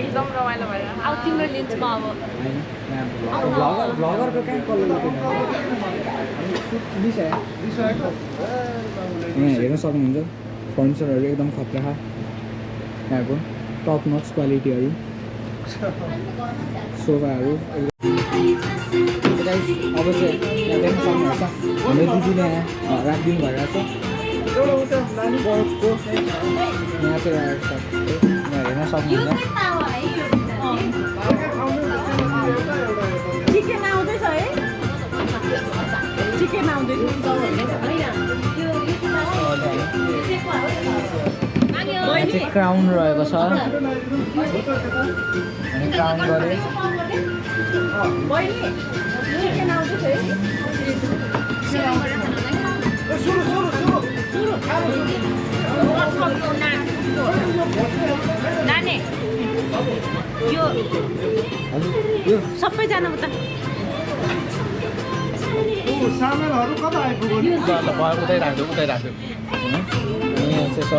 S9: एकदम रमाइलो भइरहेछ अब तिम्रो लिन्छु म अब
S10: होइन यहाँ भ्लगरको कहाँ कलर यहाँ हेर्न सक्नुहुन्छ फर्निचरहरू एकदम खतरा यहाँको टप नच क्वालिटीहरू सोफाहरू अब चाहिँ यहाँ देख्न सक्नुहुन्छ हाम्रो दिदीले यहाँ राखिदिनु भइरहेको छ यहाँ चाहिँ यहाँ हेर्न सक्नुहुन्छ
S6: चिकन आउँदैछ है चिकन आउँदैछ
S10: यहाँ चाहिँ क्राउन रहेको छ अनि क्राउन गरे
S9: नानी यो सबैजना उता
S1: सामानहरू कता आइपुग्यो
S10: उतै राख्यो अनि यहाँ चाहिँ छ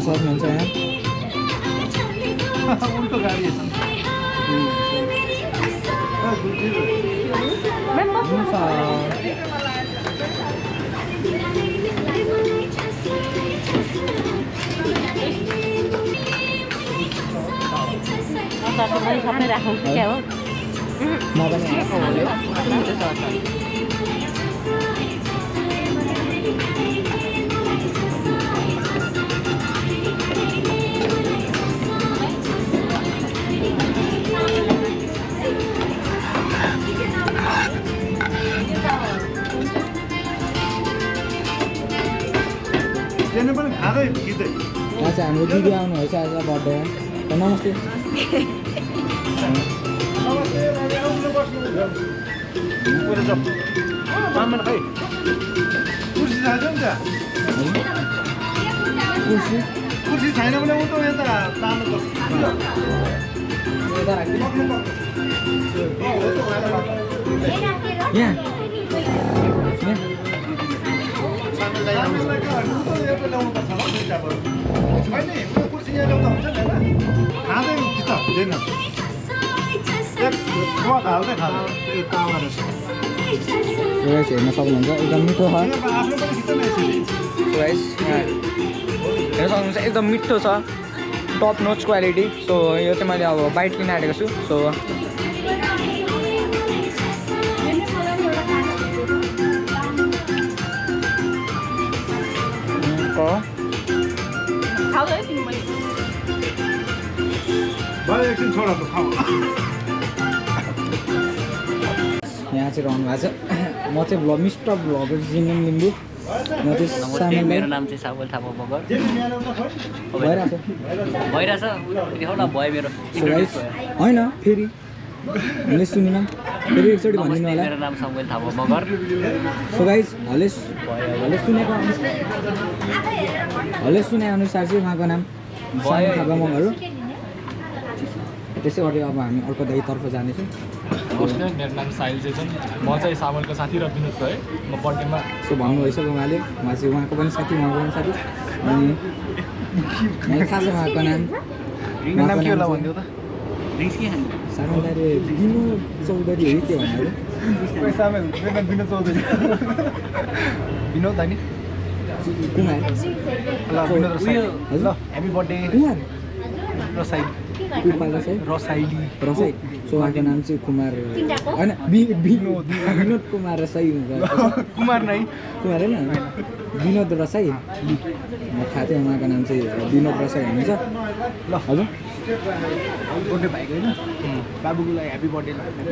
S10: सक्नुहुन्छ यहाँ
S1: उल्टो गाडी
S9: सबै राखौँ क्या हो
S10: म पनि
S1: त्यहाँ पनि खाँदै खिच्दै
S10: यहाँ चाहिँ हाम्रो दिदी आउनुभएछ आज बर्थडेमा नमस्ते
S1: खै कुर्सी छैन नि त्यहाँ
S10: कुर्सी
S1: कुर्सी छैन भने उ त यता तान्नु पर्छ
S10: यता राख्दिनु यहाँ
S1: कुर्सी यहाँ ल्याउँदा हुन्छ नि होइन खाँदै चित्त हुँदैन हाल्दै खाँदै यो तावा रहेछ
S10: राइस हेर्न सक्नुहुन्छ एकदम मिठो छ
S1: आफ्नो पनि खिच्छ न यसरी
S10: राइस हेर्न सक्नुहुन्छ एकदम मिठो छ टप नोच क्वालिटी सो यो चाहिँ मैले अब बाइट लिन आँटेको छु सो
S1: भयो एकछिन छोडा त खाऊ
S10: यहाँ चाहिँ रहनु भएको छ म चाहिँ मिस्टर भ्लगर जिनेम लिम्बू म चाहिँ सानो
S11: मेरो नाम चाहिँ सावल थापा मगर
S10: भइरहेछ
S11: भइरहेछ देखाउन भयो मेरो
S10: होइन फेरि हामीले सुनिन फेरि एकचोटि भनिदिनु होला
S11: मेरो नाम सामुएल थापा मगर
S10: सो गाइज हले सुने अनुसार चाहिँ उहाँको नाम सामुएल थापा मगर हो त्यसै गरी अब हामी अर्को दाइतर्फ जानेछौँ
S12: नमस्ते मेरो नाम साहिल चाहिँ म चाहिँ सावलको साथी र विनोद है म बर्थडेमा
S10: सो भन्नुभएछ उहाँले उहाँ चाहिँ उहाँको पनि साथी उहाँको पनि साथी अनि मलाई थाहा छ उहाँको नाम
S11: के होला भनिदियो त
S10: सामेलले विनोद चौधरी हो के भन्नु
S1: विनोद चौधरी
S11: विनोद होइन
S10: कुमार
S11: ल ह्याप्पी बर्थडे
S10: कुमार
S11: रसाइली
S10: कुपाल
S11: रसाइली
S10: रसाई सो उहाँको नाम चाहिँ कुमार होइन विनोद कुमार रसाई
S11: कुमार नै
S10: कुमार होइन विनोद रसाई म थाहा थियो उहाँको नाम चाहिँ विनोद रसाई हुनुहुन्छ ल हजुर
S11: बर्थडे भएको होइन बाबुको लागि ह्याप्पी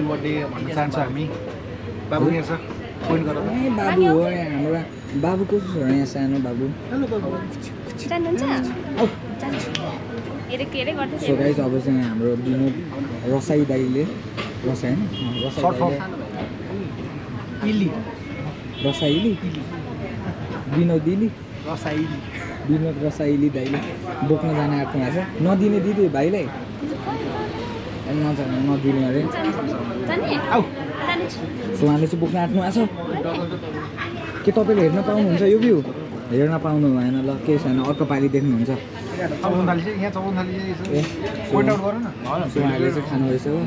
S11: बर्थडे भन्न चाहन्छ हामी बाबु यहाँ छ फोन गर
S10: ए बाबु हो हाम्रो बाबु कस्तो छ यहाँ सानो बाबु सो गाइस अब चाहिँ हाम्रो विनोद रसाई दाइले रसाई होइन रसाइली विनोदिली विनोद रसाइली दाइले बोक्न जान आएको भएको छ नदिने दिदी भाइलाई नदिने अरे सो उहाँले चाहिँ बोक्न आँट्नु भएको छ के तपाईँले हेर्न पाउनुहुन्छ यो भ्यू हेर्न पाउनु भएन ल केही छैन अर्को पालि देख्नुहुन्छ
S11: उहाँले
S10: चाहिँ खानुभएछ हो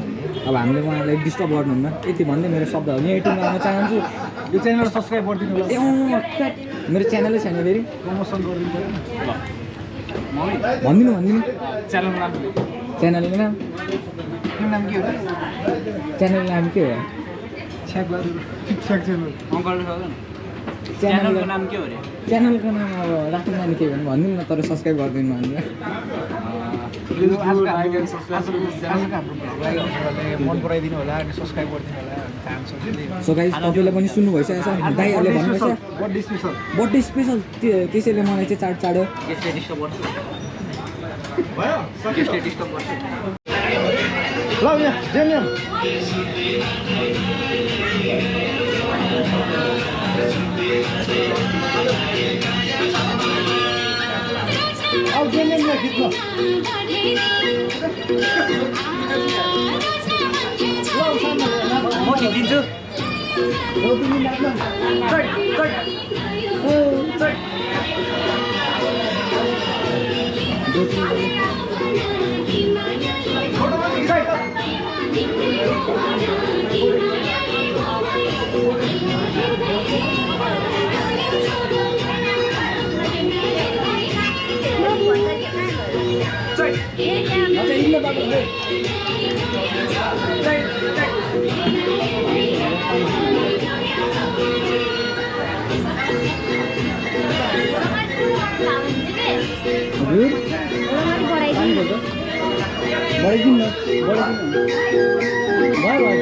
S10: अब हामीले उहाँलाई डिस्टर्ब गर्नुहुन्न यति भन्दै मेरो शब्दहरू यहीँ टुङ्गाउन चाहन्छु
S11: यो च्यानल सब्सक्राइब गरिदिनु होला
S10: ए मेरो च्यानलै छैन फेरि
S11: प्रमोसन गरिदिनु पऱ्यो
S10: भनिदिनु
S11: च्यानलको नाम
S10: च्यानलको नाम
S11: के हो
S10: च्यानलको नाम के हो च्यानलको
S11: नाम के हो अरे
S10: च्यानलको नाम अब राख्नु जाने के भन्नु भनिदिनु न तर सब्सक्राइब गरिदिनु भन्नु
S11: मन पराइदिनु होला अनि सब्सक्राइब गरिदिनु होला चाहन्छु
S10: सो गाइस तपाईँले पनि सुन्नु भइसकेको छ दाइहरूले भन्नुभएछ बर्थडे स्पेसल त्यसैले मलाई चाहिँ चाँडो
S1: ल यहाँ जेनियम अब जेनियमलाई खिच्नु
S11: म खिचिदिन्छु
S10: बाबु हजुर बढाइदिनु न भयो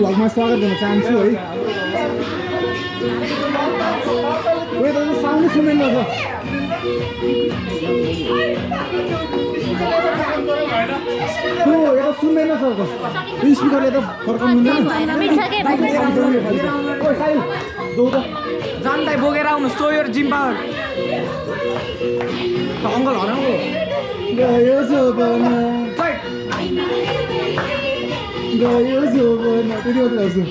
S10: भ्लगमा स्वागत गर्न चाहन्छु है साउन्ड सुन्दैन सुन्दैन सर स्पिकरले त फर्काउनु
S13: जनताई बोकेर आउनुहोस् so your gym power uncle हराउनु
S10: गयो जोबना गयो जोबना त्यति मात्र गर्छु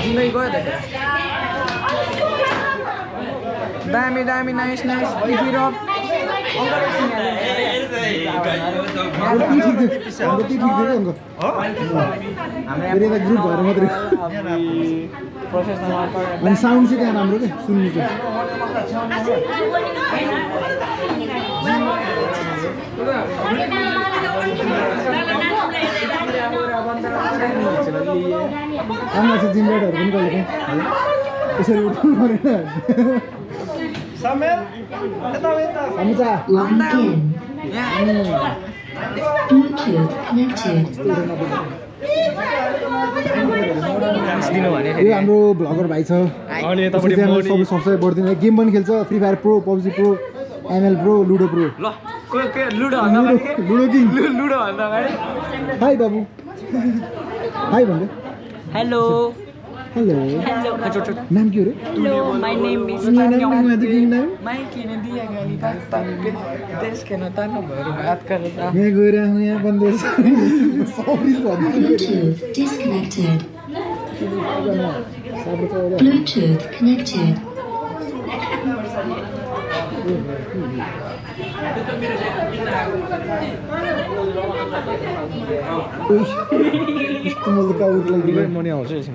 S13: जिन्दगी गयो त दामी दामी नाइस नाइस टिपेर
S10: ग्रुप भएर मात्रै अनि साउन्ड चाहिँ त्यहाँ राम्रो क्या सुन्नु चाहिँ राम्रो छ जिम्मेटहरू पनि कहिले काहीँ यसरी उठ्नु परेन यो हाम्रो भ्लगर भाइ छ सब्सक्राइब गरिदिनु गेम पनि खेल्छ free fire pro PUBG pro ML pro ludo pro ludo king high बाबु हाई भन्दै
S13: हेलो
S10: हेलो नाम के हो रे
S13: हेलो माय नेम इज
S10: नाम
S13: मैं किन दिया गाली देश के नता न भएर बात गरेर
S10: मैं गएर यहाँ बन्दै सरी
S8: disconnected. Bluetooth connected.
S10: कस्तो मैले काउट लागि
S13: मनी आउँछ यसमा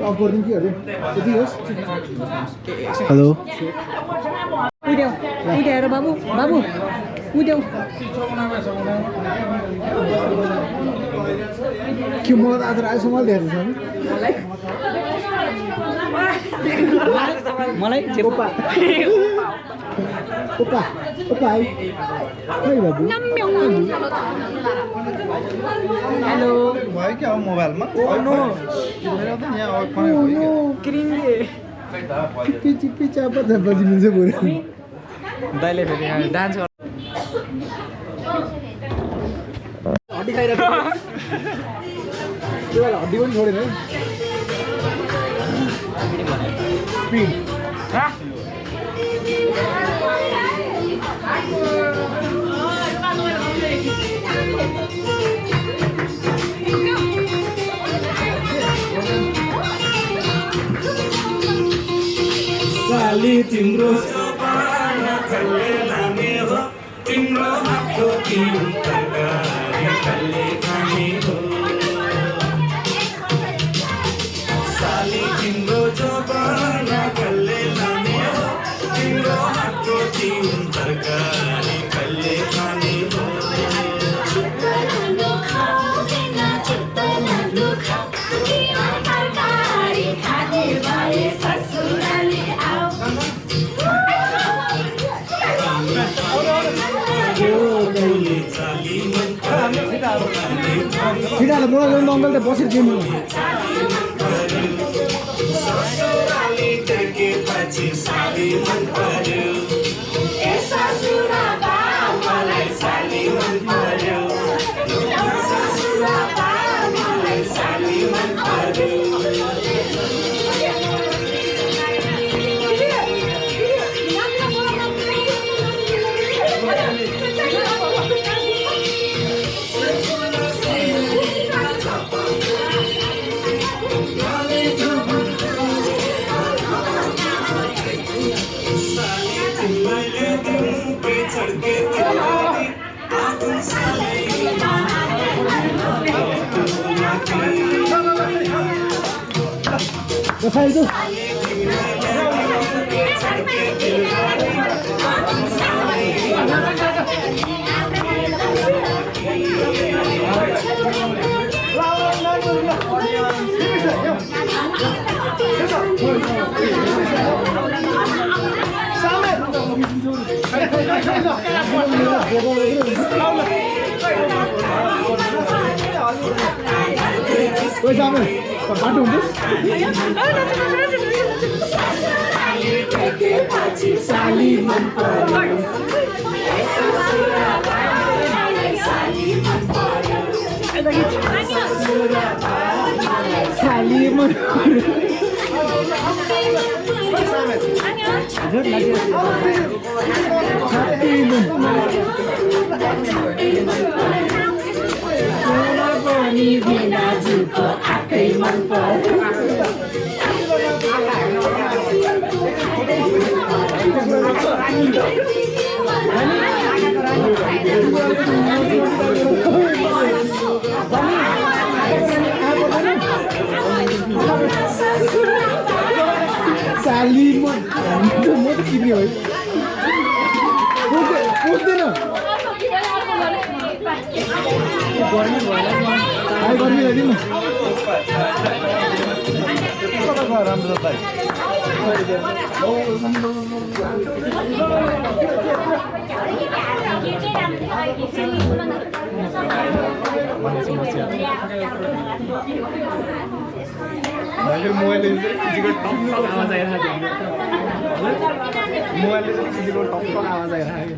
S10: अफ गरिदिनु के अरे त्यति होस् हेलो उड्याउ उड्याएर बाबु बाबु उड्याउ
S11: के म आज राजसम्म धेरै छ
S10: मलाई
S11: ओपा ओपा ओपा है बाबु
S10: हेलो
S1: भयो क्या हो मोबाइलमा
S10: क्रिङले
S11: चिप्पी चिप्पी चापा बजी मिल्छ बुढो
S10: दाइले फेरि डान्स
S11: हड्डी खाइरहेको त्यो बेला हड्डी पनि छोडेन है स्पिड
S14: साली तिम्रो तिम्रो हातको तरकारी कल्ले खाने हो साली तिम्रो जबाना कल्ले लाने हो तिम्रो हातको तरकारी कल्ले खाने हो
S11: छिटाले मलाई ल्याउनु अङ्कल त बसेर दिनु Befehl du! Oi, Samuel, baru tu? Sali mempelai. Sali Ni bila juga akai mantap. Salimon, itu mau kini oi. Putih na. Hai गर्मी लगी ना राम्रो भाइ मोबाइल किसीको टपको आवाज आइरहेको मोबाइल किसीको टपको आवाज आइरहेको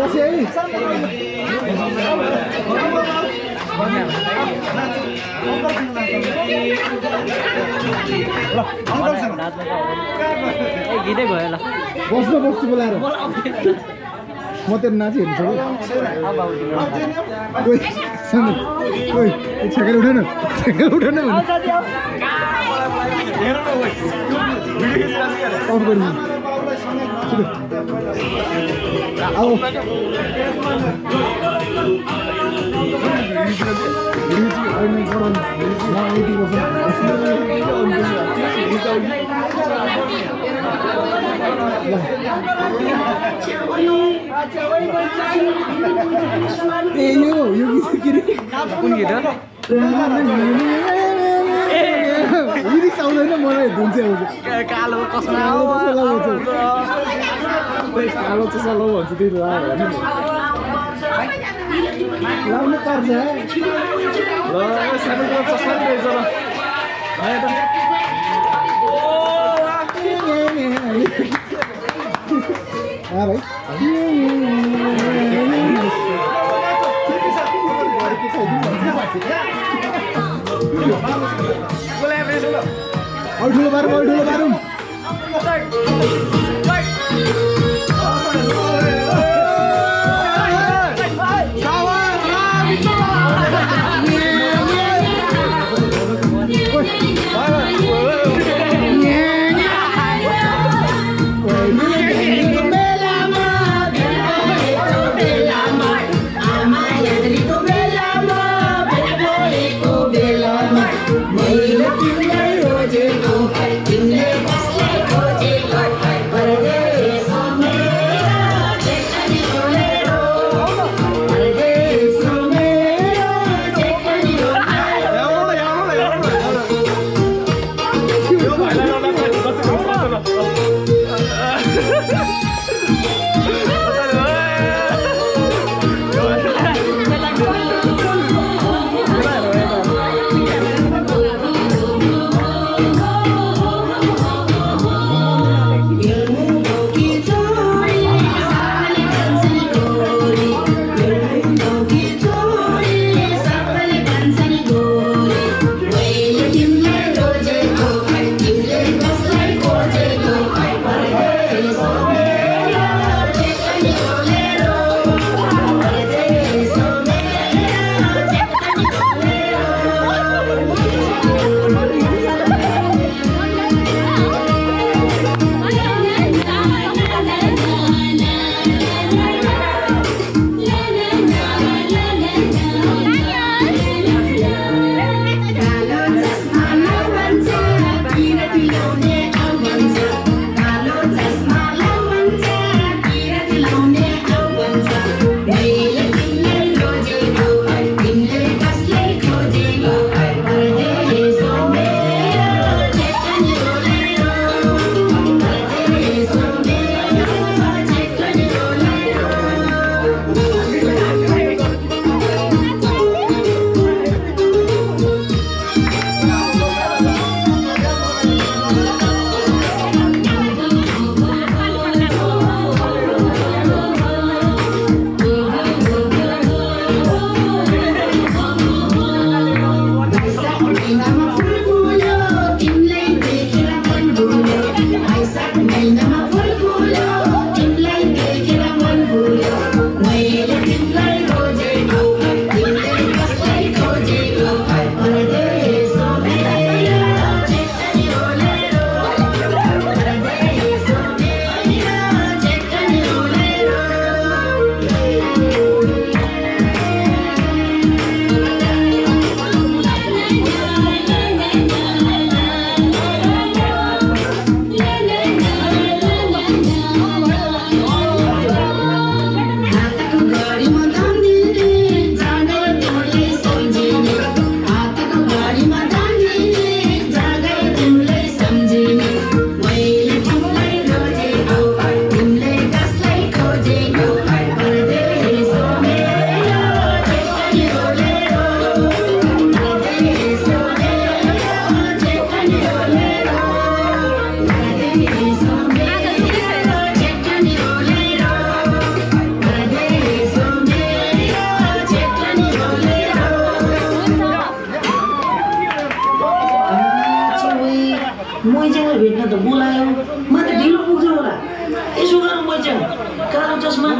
S11: बसे है गीतै भयो ल बस्नु बोलाएर म तेरो नाच हेर्छु ओइ सानो ओइ छेकेर उठेन भने अफ गर्नु आओ यो गीत के रे कुन गीत हो लिरिक्स आउँदैन मलाई धुन चाहिँ आउँछ कालो कसमा कालो चस्मा लाउ भन्छ त्यही लाउनु पर्छ ल सानो चस्मा रहेछ ल भाइ ठुलो बारौँ
S14: यसो गरौँ मैले कालो चस्मा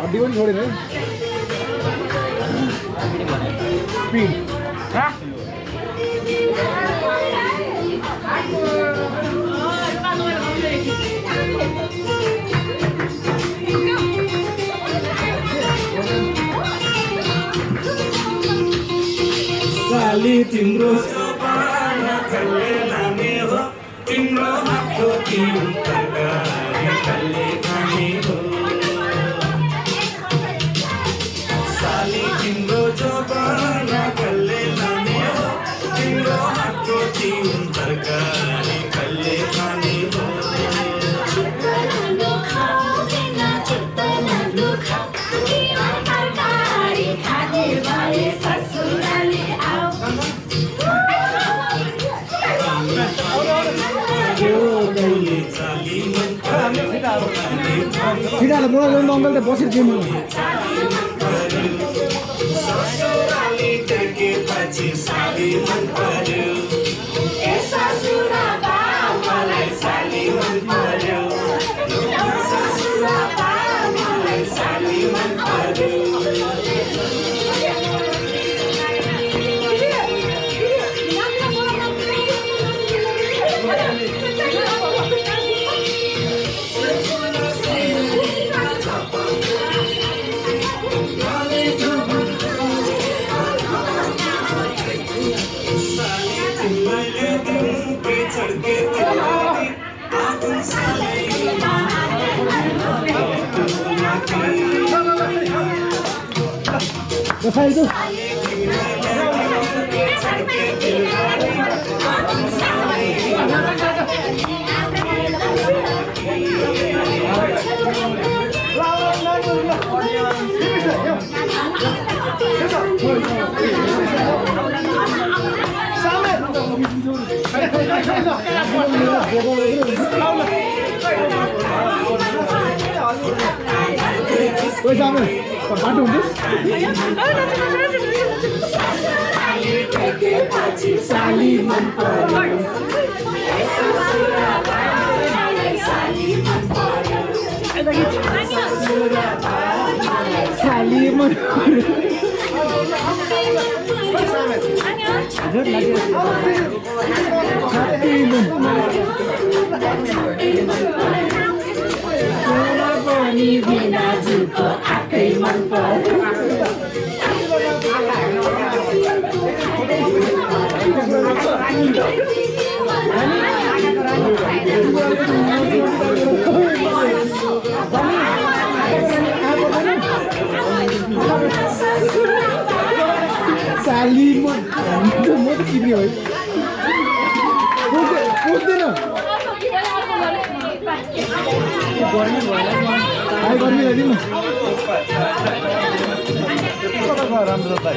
S11: हड्डी पनि छोडेन है स्पिड
S14: साली तिम्रो तिम्रो हातको तरकारी कल्ले खाने हो साली तिम्रो जबाना कल्ले लाने हो तिम्रो हातको तरकारी कल्ले खाने हो
S11: छिटाले मलाई ल्याउनु अङ्कल त बसेर दिनु Basta itu. बाटो
S14: साली मन पर्यो
S11: साली मन
S14: पनि बिना जुको आकै मन पर्यो
S11: साली मन म त किन्ने हो पुग्दैन गर्मी गरिदिनु
S1: राम्रो भाइ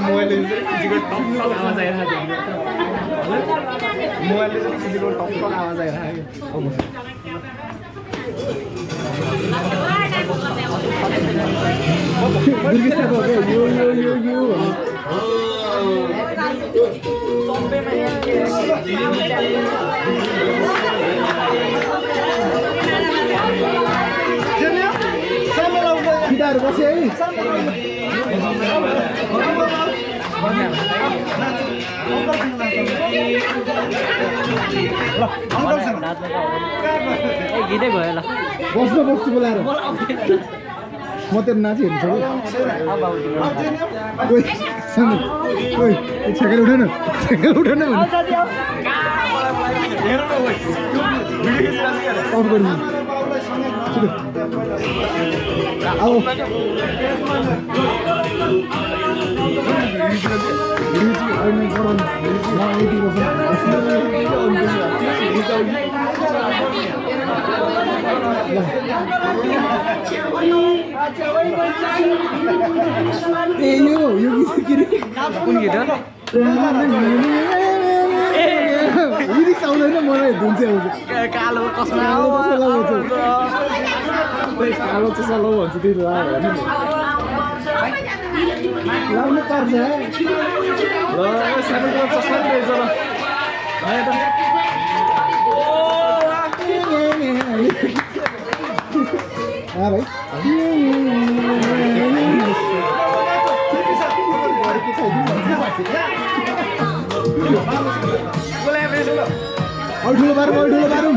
S11: मोबाइलले किसीको टक्क आवाज आइरहेको मोबाइलले चाहिँ किसीको टक्क आवाज आइरहेको बसे है
S10: गीतै भयो ल
S11: बस्छु बोलाएर म त नाची हेर्नु साइकल उठाउन अफ गर्नु यो गीत कुन गीत लिरिक्स आउँदैन मलाई धुन चाहिँ आउँछ
S10: कालो कसमा
S11: कालो चस्मा लाउ भन्छ त्यही लाउनु पर्छ ल सानो चस्मा पनि रहेछ ल ठुलो बारुम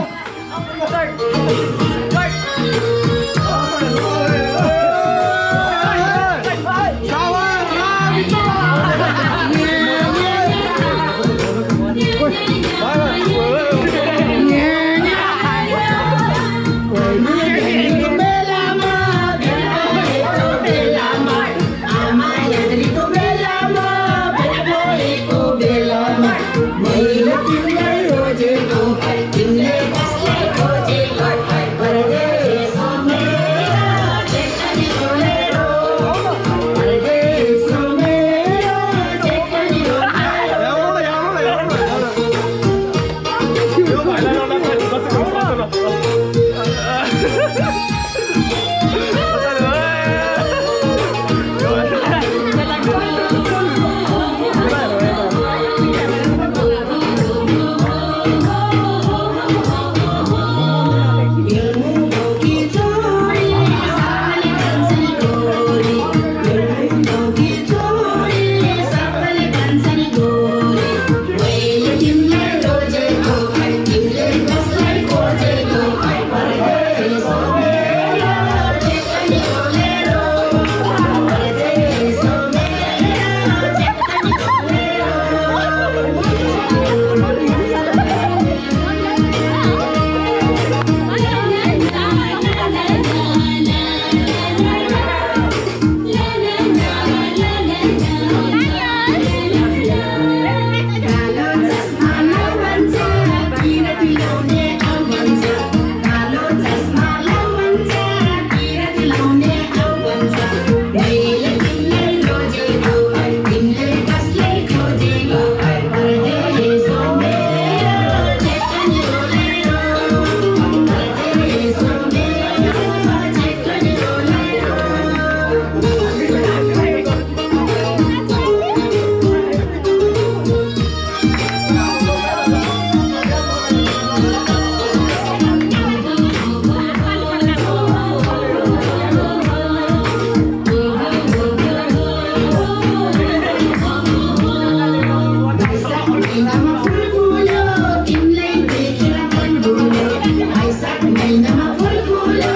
S14: महिनामा फुल फुल्यो तिमीलाई देखेर मन भुल्यो वैशाख महिनामा फुल फुल्यो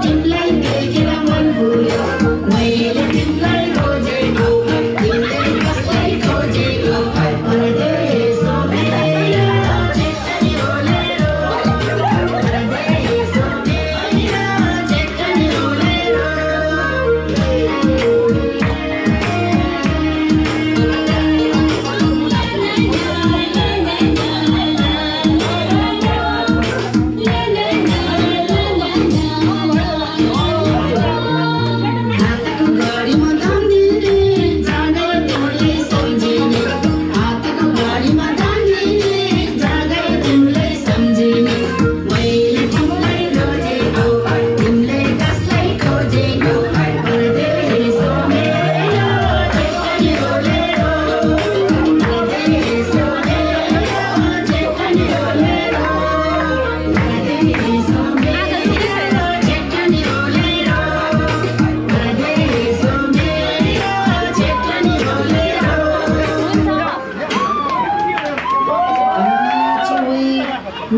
S14: तिमीलाई देखेर मन भुल्यो मैले तिमीलाई खोजेको तिमीले कसलाई खोजेको परदेशो मेरो चेतनी ओलेरो परदेशो मेरो चेतनी ओलेरो हातको घडीमा दाम दिने जाँदै तिमीले सम्झिने हातको घडीमा दाम दिने जाँदै तिमीले सम्झिने मैले तिमीलाई रोजेको तिमीले कसलाई खोजेको परदेशो मेरो चेतनी ओलेरो परदेशो मेरो चेतनी ओलेरो परदेशो मेरो चेतनी ओलेरो परदेशो मेरो चेतनी ओलेरो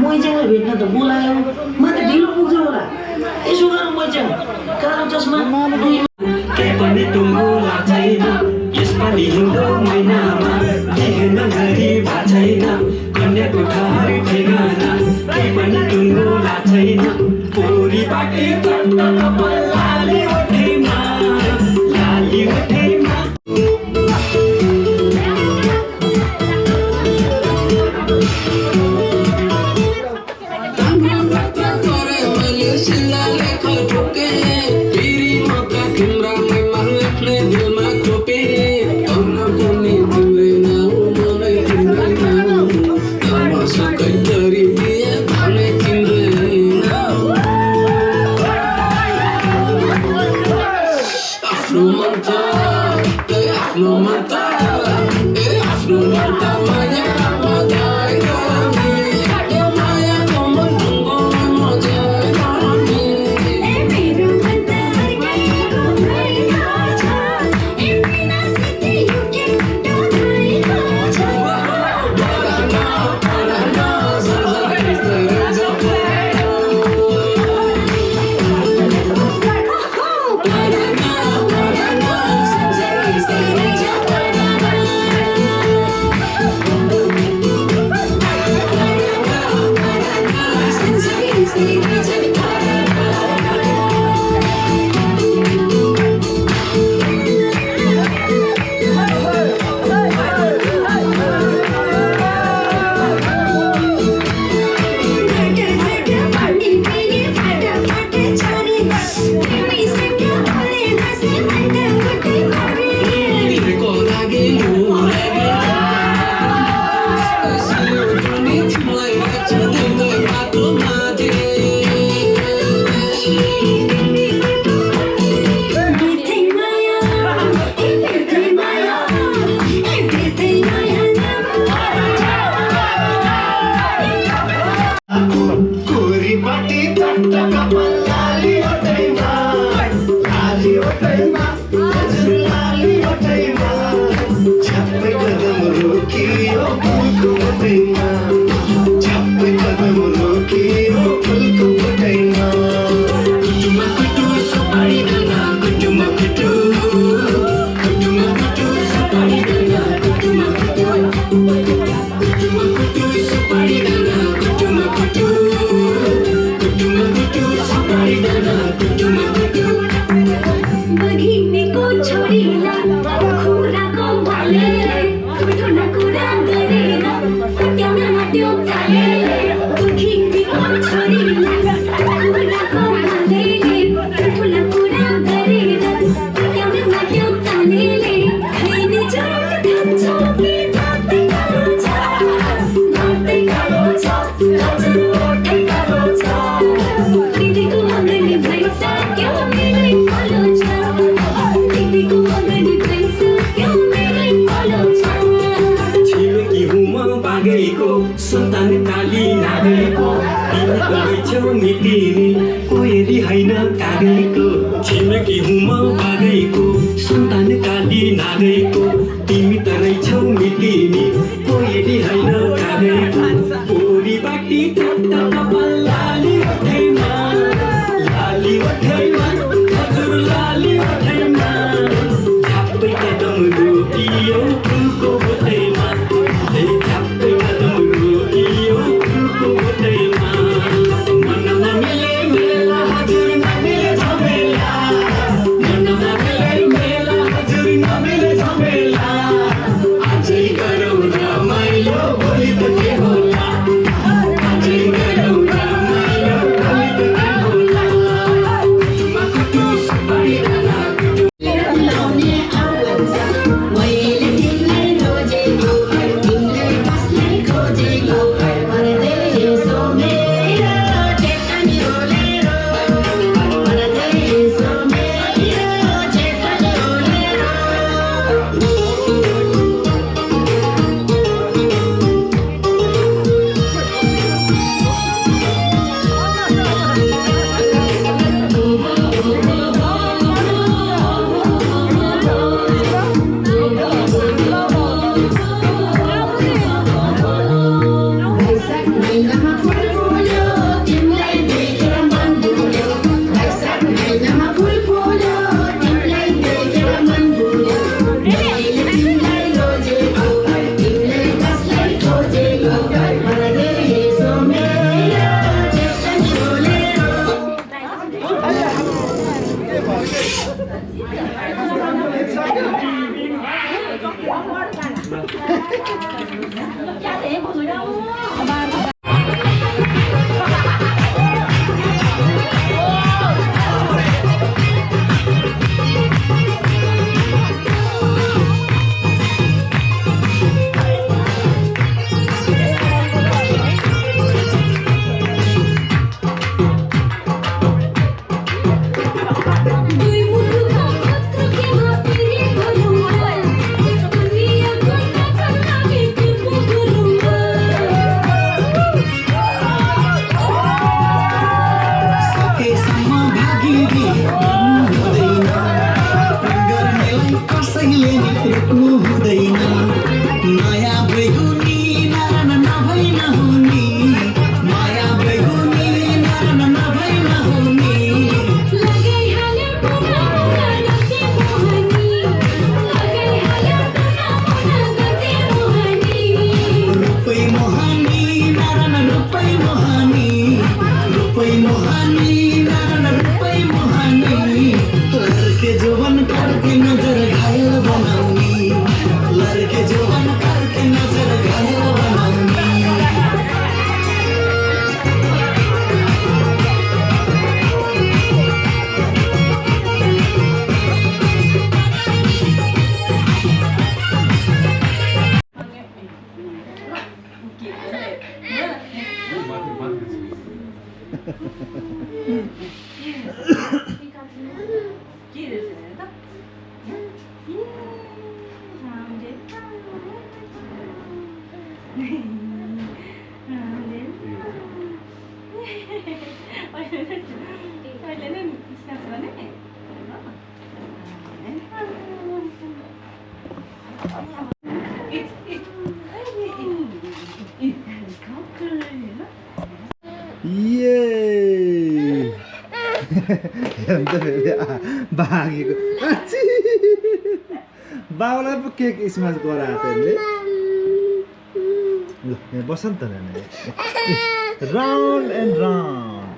S15: मैच्याङलाई भेट्न त बोलायो म त ढिलो पुग्छु होला यसो गरौँ मैच्याङ कालो चस्मा
S14: के पनि टुङ्गो लाग्दैन यसपालि हिउँदो महिनामा देख्न गरी भएको छैन कन्याको ठहर ठेगाना के पनि टुङ्गो लाग्दैन पोरी बाटे चट्ट कपाल लाली ओठैमा लाली ओठैमा
S16: सन्तान काली नागेको तिमी छेउ मिटिने कोइरी हैन कागेको छिमेकी हुम बागेको सन्तान काली नागेको तिमी त रहेछौ मिटिने कोइरी यदि होइन कागैको पोरी बाटी ठट्ट कपाल लाली ओठैमा हजुर लाली ओठैमा झ्याप्पै कदम रोकियो फुलको बोटैमा झ्याप्पै कदम रोकियो फुलको बोटैमा मन नमिले मेला हजुर नमिले झमेला मन नमिले मेला हजुर नमिले झमेला आजै गरौँ रमाइलो भोलि त के होला आजै गरौँ रमाइलो भोलि त के होला कुटुमा कुटु सुपारी दाना कुटु
S15: लाउने आउँछ मैले तिमीलाई रोजेको तिमीले कसलाई खोजेको परदेशो मेरो चेतनी ओलेरो परदेशो मेरो चेतनी ओलेरो वैशाख महिनामा फुल फुल्यो तिमीलाई देखेर मन भुल्यो वैशाख महिनामा फुल फुल्यो तिमीलाई देखेर मन भुल्यो मैले तिमीलाई रोजेको तिमीले कसलाई खोजेको परदेशो मेरो चेतनी ओलेरो
S14: दुई मुटुका पत्र केमा पिरे गरौँला दुनियाँको कथन लागि तिम्रो गरौँला
S16: सकेसम्म भागिरी हुँदैन गर्नेलाई कसैले नि रोक्नु हुँदैन माया बैगुनी नारायण नभई नहुने माया बैगुनी नारायण नभई नहुने
S14: लगाइहाल्यो टुना मुना गते मोहनी लगाइहाल्यो टुना मुना गते मोहनी
S16: रूपै मोहनी नारायण रूपै मोहनी रूपै मोहनी नारायण रूपै मोहनी लड़के जवान करके नजर घायल बनाउने लड़के जवान करके नजर घायल बनाउने
S6: के रहेछ अहिले नै स्क्याच गर्ने
S1: ये अन्त फेरि भागेको आच्छी बाउलाई पो केक स्मास गराएको त्यसले ल यहाँ बस नि त नानी राउन्ड एन्ड राउन्ड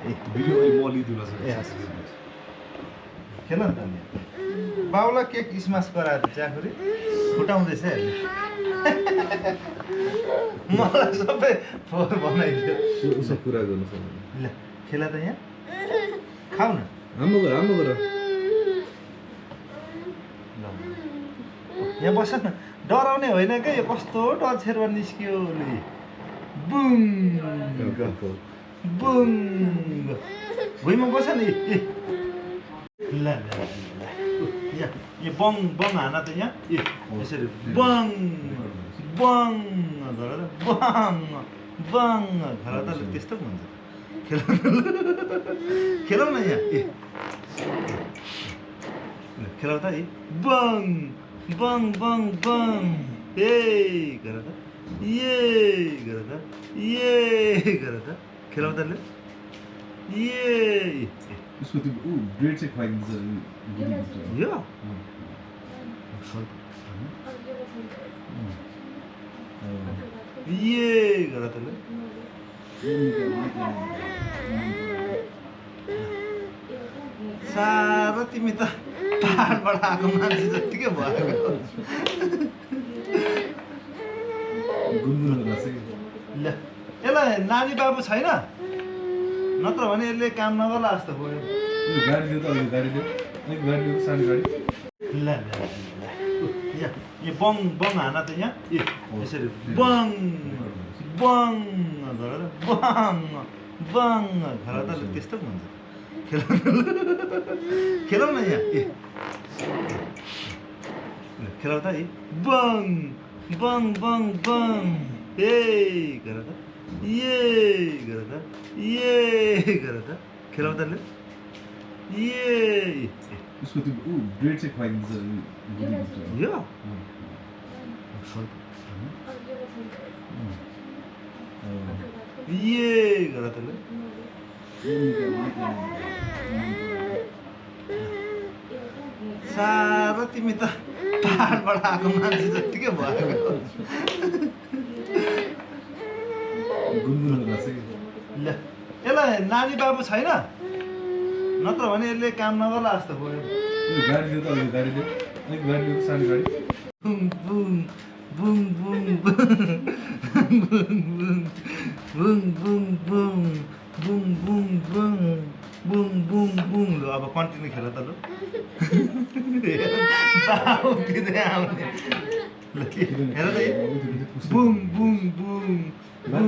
S1: खेल नि त नि बाउलाई केक स्मास गराएको च्याखुरी फुटाउँदैछ हेर्नु मलाई सबै फोहोर बनाइदियो
S4: उसो कुरा गर्नु छ
S1: ल खेला त यहाँ खाऊ न
S4: राम्रो गर
S1: ल यहाँ बस न डराउने होइन क्या यो कस्तो डर छेरमा निस्कियो नि बुङ बुङ भुइँमा बस नि ल यहाँ यो बङ बङ हान त यहाँ यसरी बङ बङ गर त बङ बङ घर त त्यस्तो पो हुन्छ खेलौ न यहाँ खेलाउ त है बङ बङ बङ बङ ए गर त ये गर त ये गर त खेलाउ त ले ये
S4: उसको त्यो ब्रेड चाहिँ खुवाइदिन्छ
S1: यो ये गर त ले सारा तिमी त पाहाडबाट आएको मान्छे जत्तिकै भयो ल यसलाई नानी बाबु छैन नत्र भने यसले काम नगर्ला जस्तो भयो
S4: गाडी दियो त गाडी दियो गाडी दियो सानो गाडी
S1: ल यहाँ यो बङ बङ हान त यहाँ यसरी बङ बङ गरेर बङ बङ घर त त्यस्तो पो हुन्छ खेलाउ न यहाँ खेलाउ त है बङ बङ बङ बङ ए गर त ये गर त ये गर त खेलाउ त ले ये
S4: उसको त्यो ब्रेड चाहिँ खुवाइदिन्छ
S1: यो ये गर त ले सारा तिमी त पाहाडबाट आएको मान्छे जत्तिकै भयो ल यसलाई नानी बाबु छैन नत्र भने यसले काम नगर्ला जस्तो भयो
S4: गाडी दियो त गाडी दियो गाडी दियो सानो गाडी
S1: बुङ बुङ बुङ बुङ बुङ बुङ बुङ बुङ बुङ बुङ बुङ बुङ बुङ ल अब कन्टिन्यू खेल त ल हेर त बुङ बुङ बुङ बुङ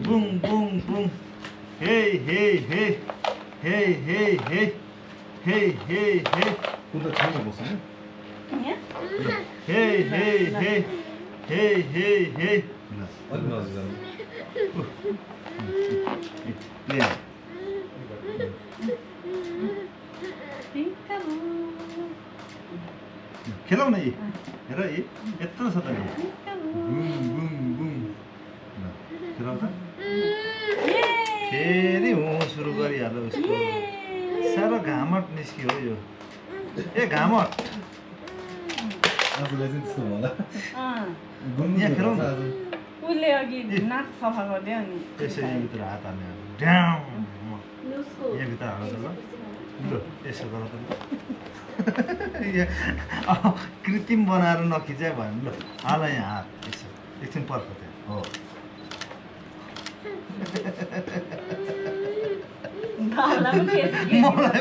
S1: बुङ बुङ बुङ हे हे हे हे हे हे हे हे हे
S4: कुदा छैन बस्नु
S1: हे हे हे हे हे हे
S4: अलि नजिक जानु
S1: खेलाउ न हेर यत्रो छ त बुङ बुङ बुङ खेलाउ त फेरि सुरु गरिहाल्यो उसको साह्रो घामट निस्क्यो हो यो ए घामट
S4: आफूलाई चाहिँ त्यस्तो होला
S1: यहाँ खेलाउ न
S6: उसले अघि नाक सफा गरिदियो नि
S1: यसरी यहाँभित्र हात हाल्ने ड्याम यहाँभित्र हाल्छ ल ल यसो गर त कृत्रिम बनाएर नखिचायो भने ल हाल यहाँ हात यसो एकछिन पर्ख त्यहाँ हो मलाई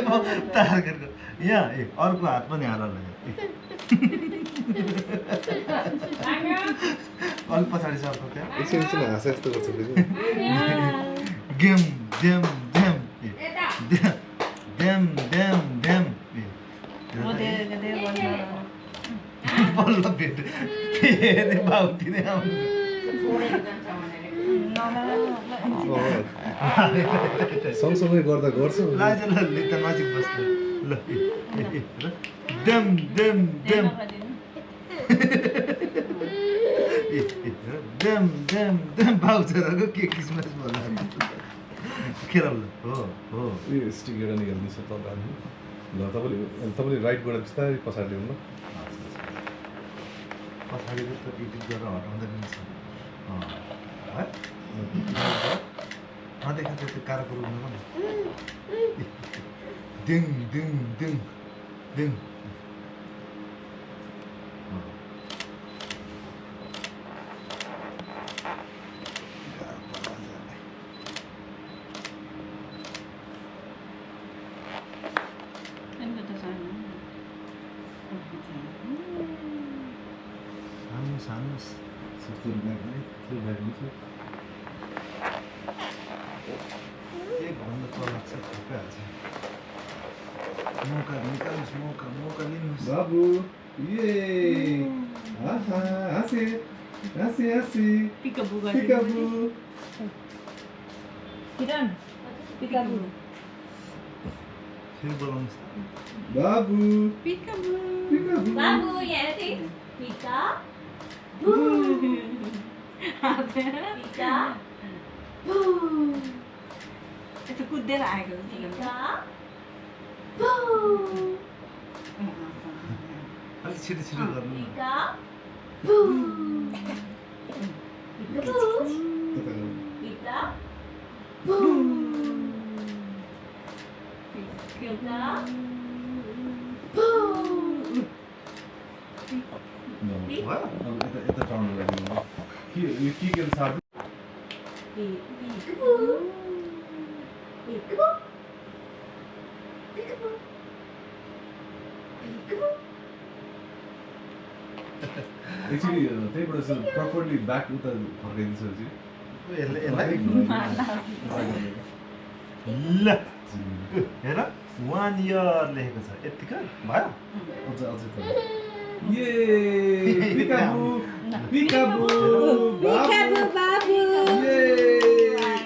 S1: तयार गरेको यहाँ अर्को हात पनि हाल अलिक पछाडि सर्छ त्यहाँ
S4: एकछिन एकछिन हाँसे जस्तो गर्छ
S1: गेम ड्याम ड्याम ड्याम ड्याम ड्याम बल्ल भेट फेरि बाउतिर आउनु
S4: सँगसँगै गर्दा गर्छ
S1: लाज ल त नजिक बस्नु ल ड्याम ड्याम ड्याम ड्याम ड्याम ड्याम बाउचराको के क्रिसमस बोला खेलाउ ल हो हो
S4: यो स्टिक एउटा निकाल्दैछ तपाईँहरू ल तपाईँले राइटबाट बिस्तारै पछाडि ल्याउनु
S1: पछाडिको त एडिट गरेर हटाउँदै पनि छ है नदेखा त्यो कारोको रुममा नि दिङ दिङ दिङ दिङ सानो एकभन्दा तल छ ठिकैहाल्छ मौका निकाल्नुहोस् मौका लिनुहोस्
S4: बाबु ये आहा हाँसे हाँसे हाँसे
S6: पिकाबु
S4: पिकाबु
S6: किरण पिकाबु
S1: फेरि बोलाउनुहोस्
S4: बाबु
S6: पिकाबु
S4: पिकाबु
S3: बाबु यहाँ हेर पिका
S6: यस्तो कुदेर आएको
S1: अलिक छिटो छिटो गर्नु न।
S4: यता टाउन लाग्यो यो के साथ एक्चुअली त्यहीबाट प्रपरली ब्याक उता फर्काइदिन्छ
S1: ल हेर 1 इयर लेखेको छ यतिकै भयो
S4: अझ ये पिकाबु पिकाबु
S6: पिकाबु बाबु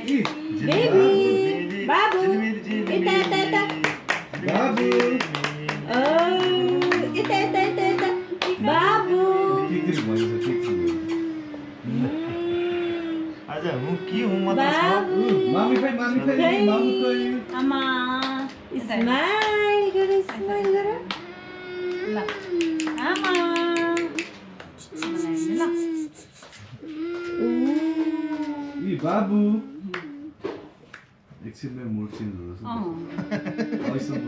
S4: ये
S6: बेबी बाबु इता इता इता
S4: बाबु
S6: इता इता इता इता बाबु
S1: आज हूँ की हूँ म त
S4: मामी खै मामी खै
S6: आमा स्माइल गर ल आमा
S4: ई बाबु एकछिनमै मुड चेन्ज हुँदैछ ऐसँग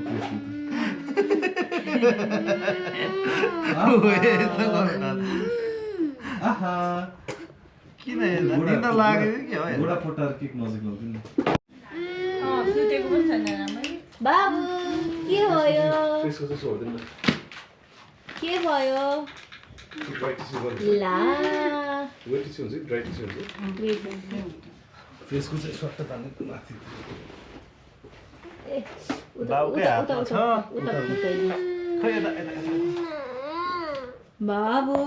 S4: आहा
S1: किन निन लाग्यो कि हो
S4: बुढा फोटार केक नजिक लाउँछु नि
S6: सुतेको पनि छैन राम्ररी बाबु के भयो
S4: त्यसको चाहिँ सोध्दैन
S6: के भयो
S4: ड्राई टिस्यु गर्नु
S6: ला
S4: वेट टिस्यु हुन्छ ड्राई टिस्यु हुन्छ फेसको चाहिँ स्वाट तान्ने माथि
S1: बाबुकै हातमा छ खै यता
S6: बाबु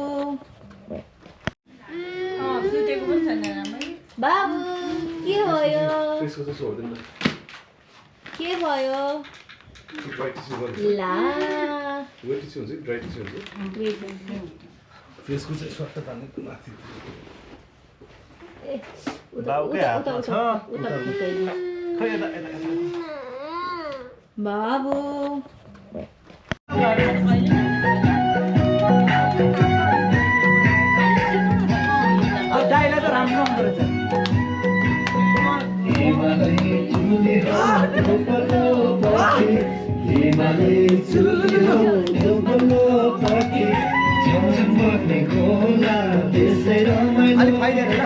S6: सुतेको पनि छैन राम्ररी बाबु के भयो
S4: त्यसको चाहिँ सोध्दैन
S6: के भयो
S4: ड्राई टिस्यु गर्नु
S6: ला
S4: वेट टिस्यु हुन्छ ड्राई टिस्यु हुन्छ फेसको चाहिँ स्वाट तान्ने माथि
S1: बाबुकै हातमा छ खै यता
S6: बाबु
S10: दाइलाई त राम्रो हुँदो रहेछ अलिक फाइदा ल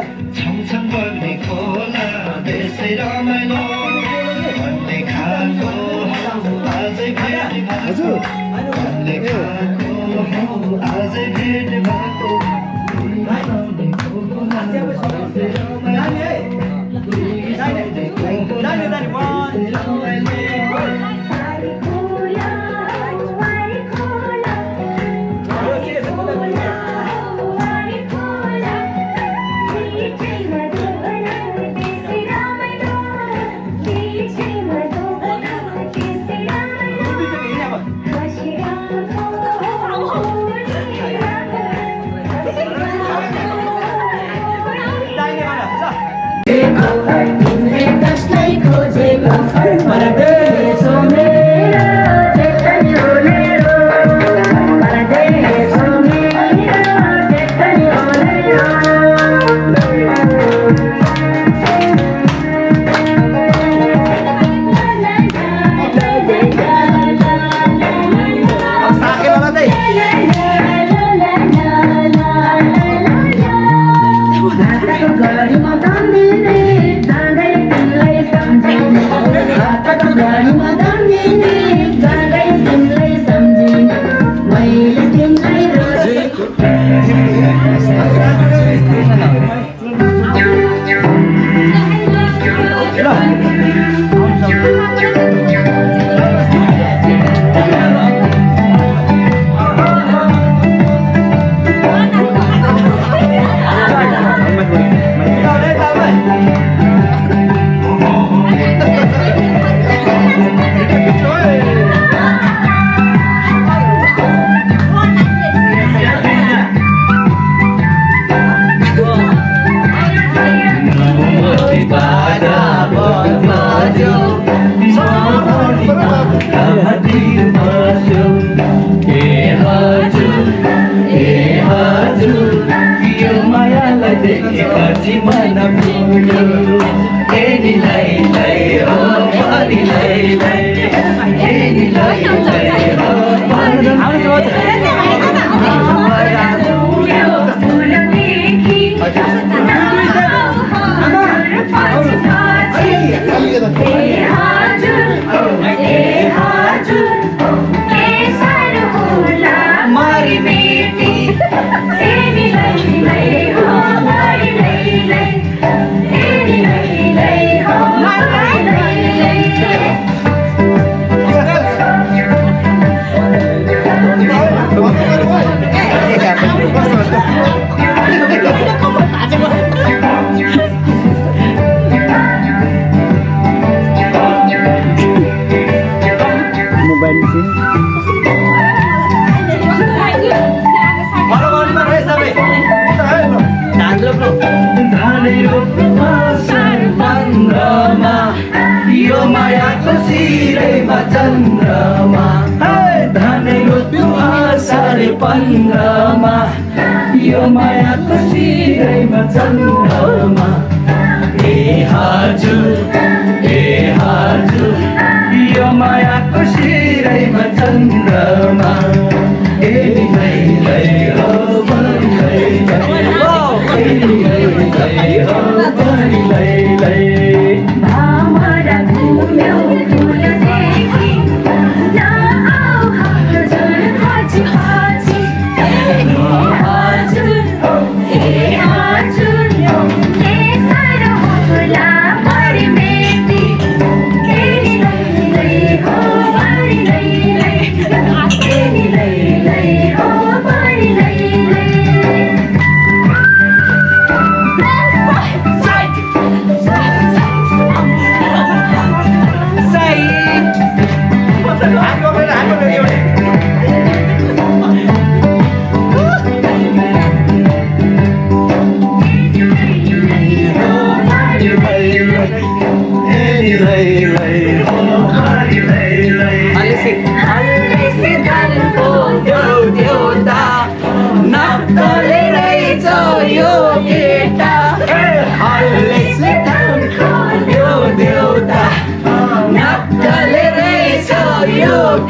S10: दाइले
S16: महातिर बस्यो ए हजुर यो मायालाई देखेपछि मन पुग्यो ए निलाई लाई हो परिलाई लाई ए निलाई लाई हो यो मायाको सिरैमा चन्द्रमा धानै रोप्यो आषाढ 15मा यो मायाको सिरैमा चन्द्रमा ए हजुर यो मायाको सिरैमा चन्द्रमा ए निलै हो बनिलै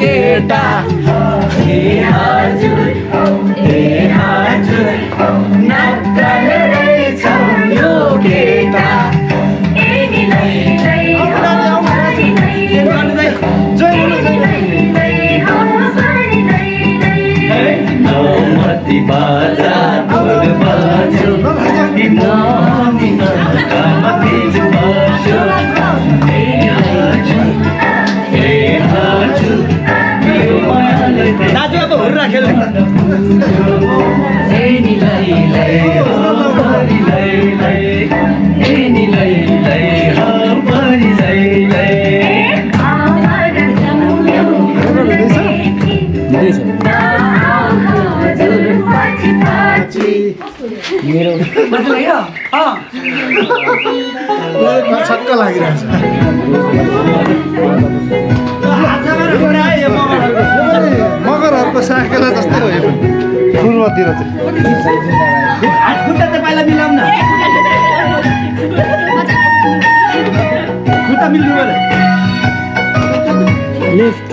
S16: केटा ए हजुर नक्कले रहेछ यो केटा ए निलै नौमती बाजा बोल बाजो नानी नकामा तेज बाजो ए हजुर दाजु अब हुर्रा खेल्ने ए निलै हो परिलै ए निलै हो परिलै मेरो
S11: छक्क लागिरहेछ
S1: मगरहरूको साकेला जस्तै हो यो पूर्वतिर चाहिँ
S16: खुट्टा चाहिँ पहिला मिलाउँ न खुट्टा मिल्नु पर्यो
S10: लेफ्ट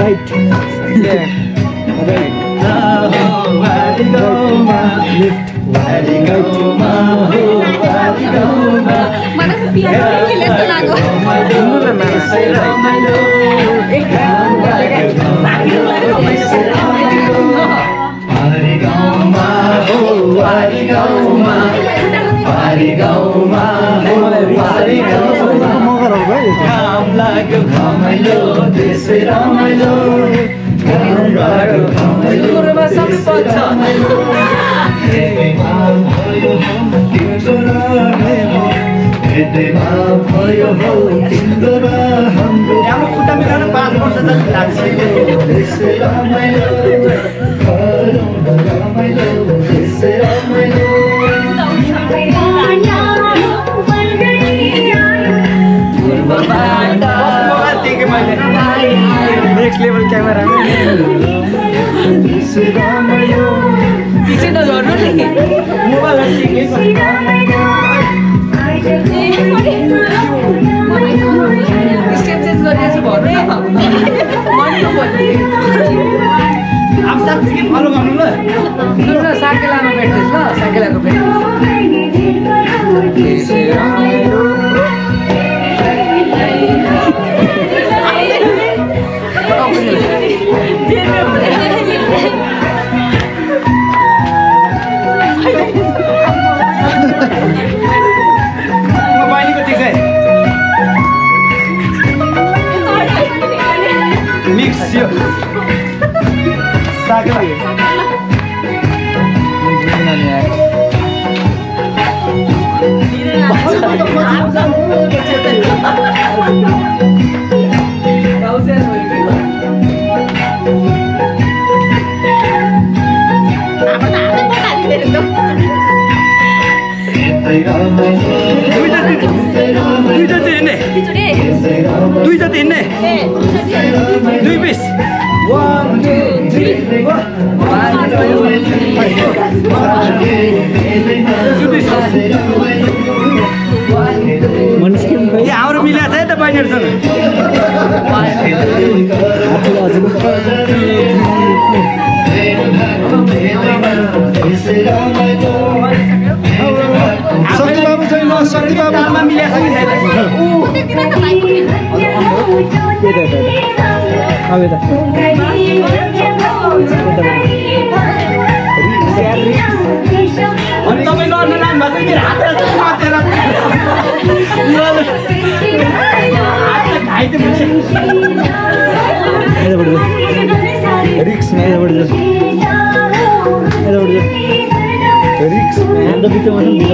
S10: राइट लेफ्ट
S16: Bye.
S10: अरू गर्नु ल सुन साकेलामा भेट्दैछ ल साकेलाको बहिनीको ठिक है मिक्स यो साकेला दुईटा तिन्ने दुई पिस 1 2 3 हाम्रो मिला छ त बहिनीहरूसँग
S1: शक्ति बाबु चाहिँ ल शक्ति बाबुमा
S10: मिला छ कि अनि तपाईँ लड्नु नाम भएको मेरो हात
S1: रिक्स रिक्स
S10: हाम्रो बिचमा छ नि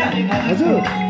S10: अगाडि हजुर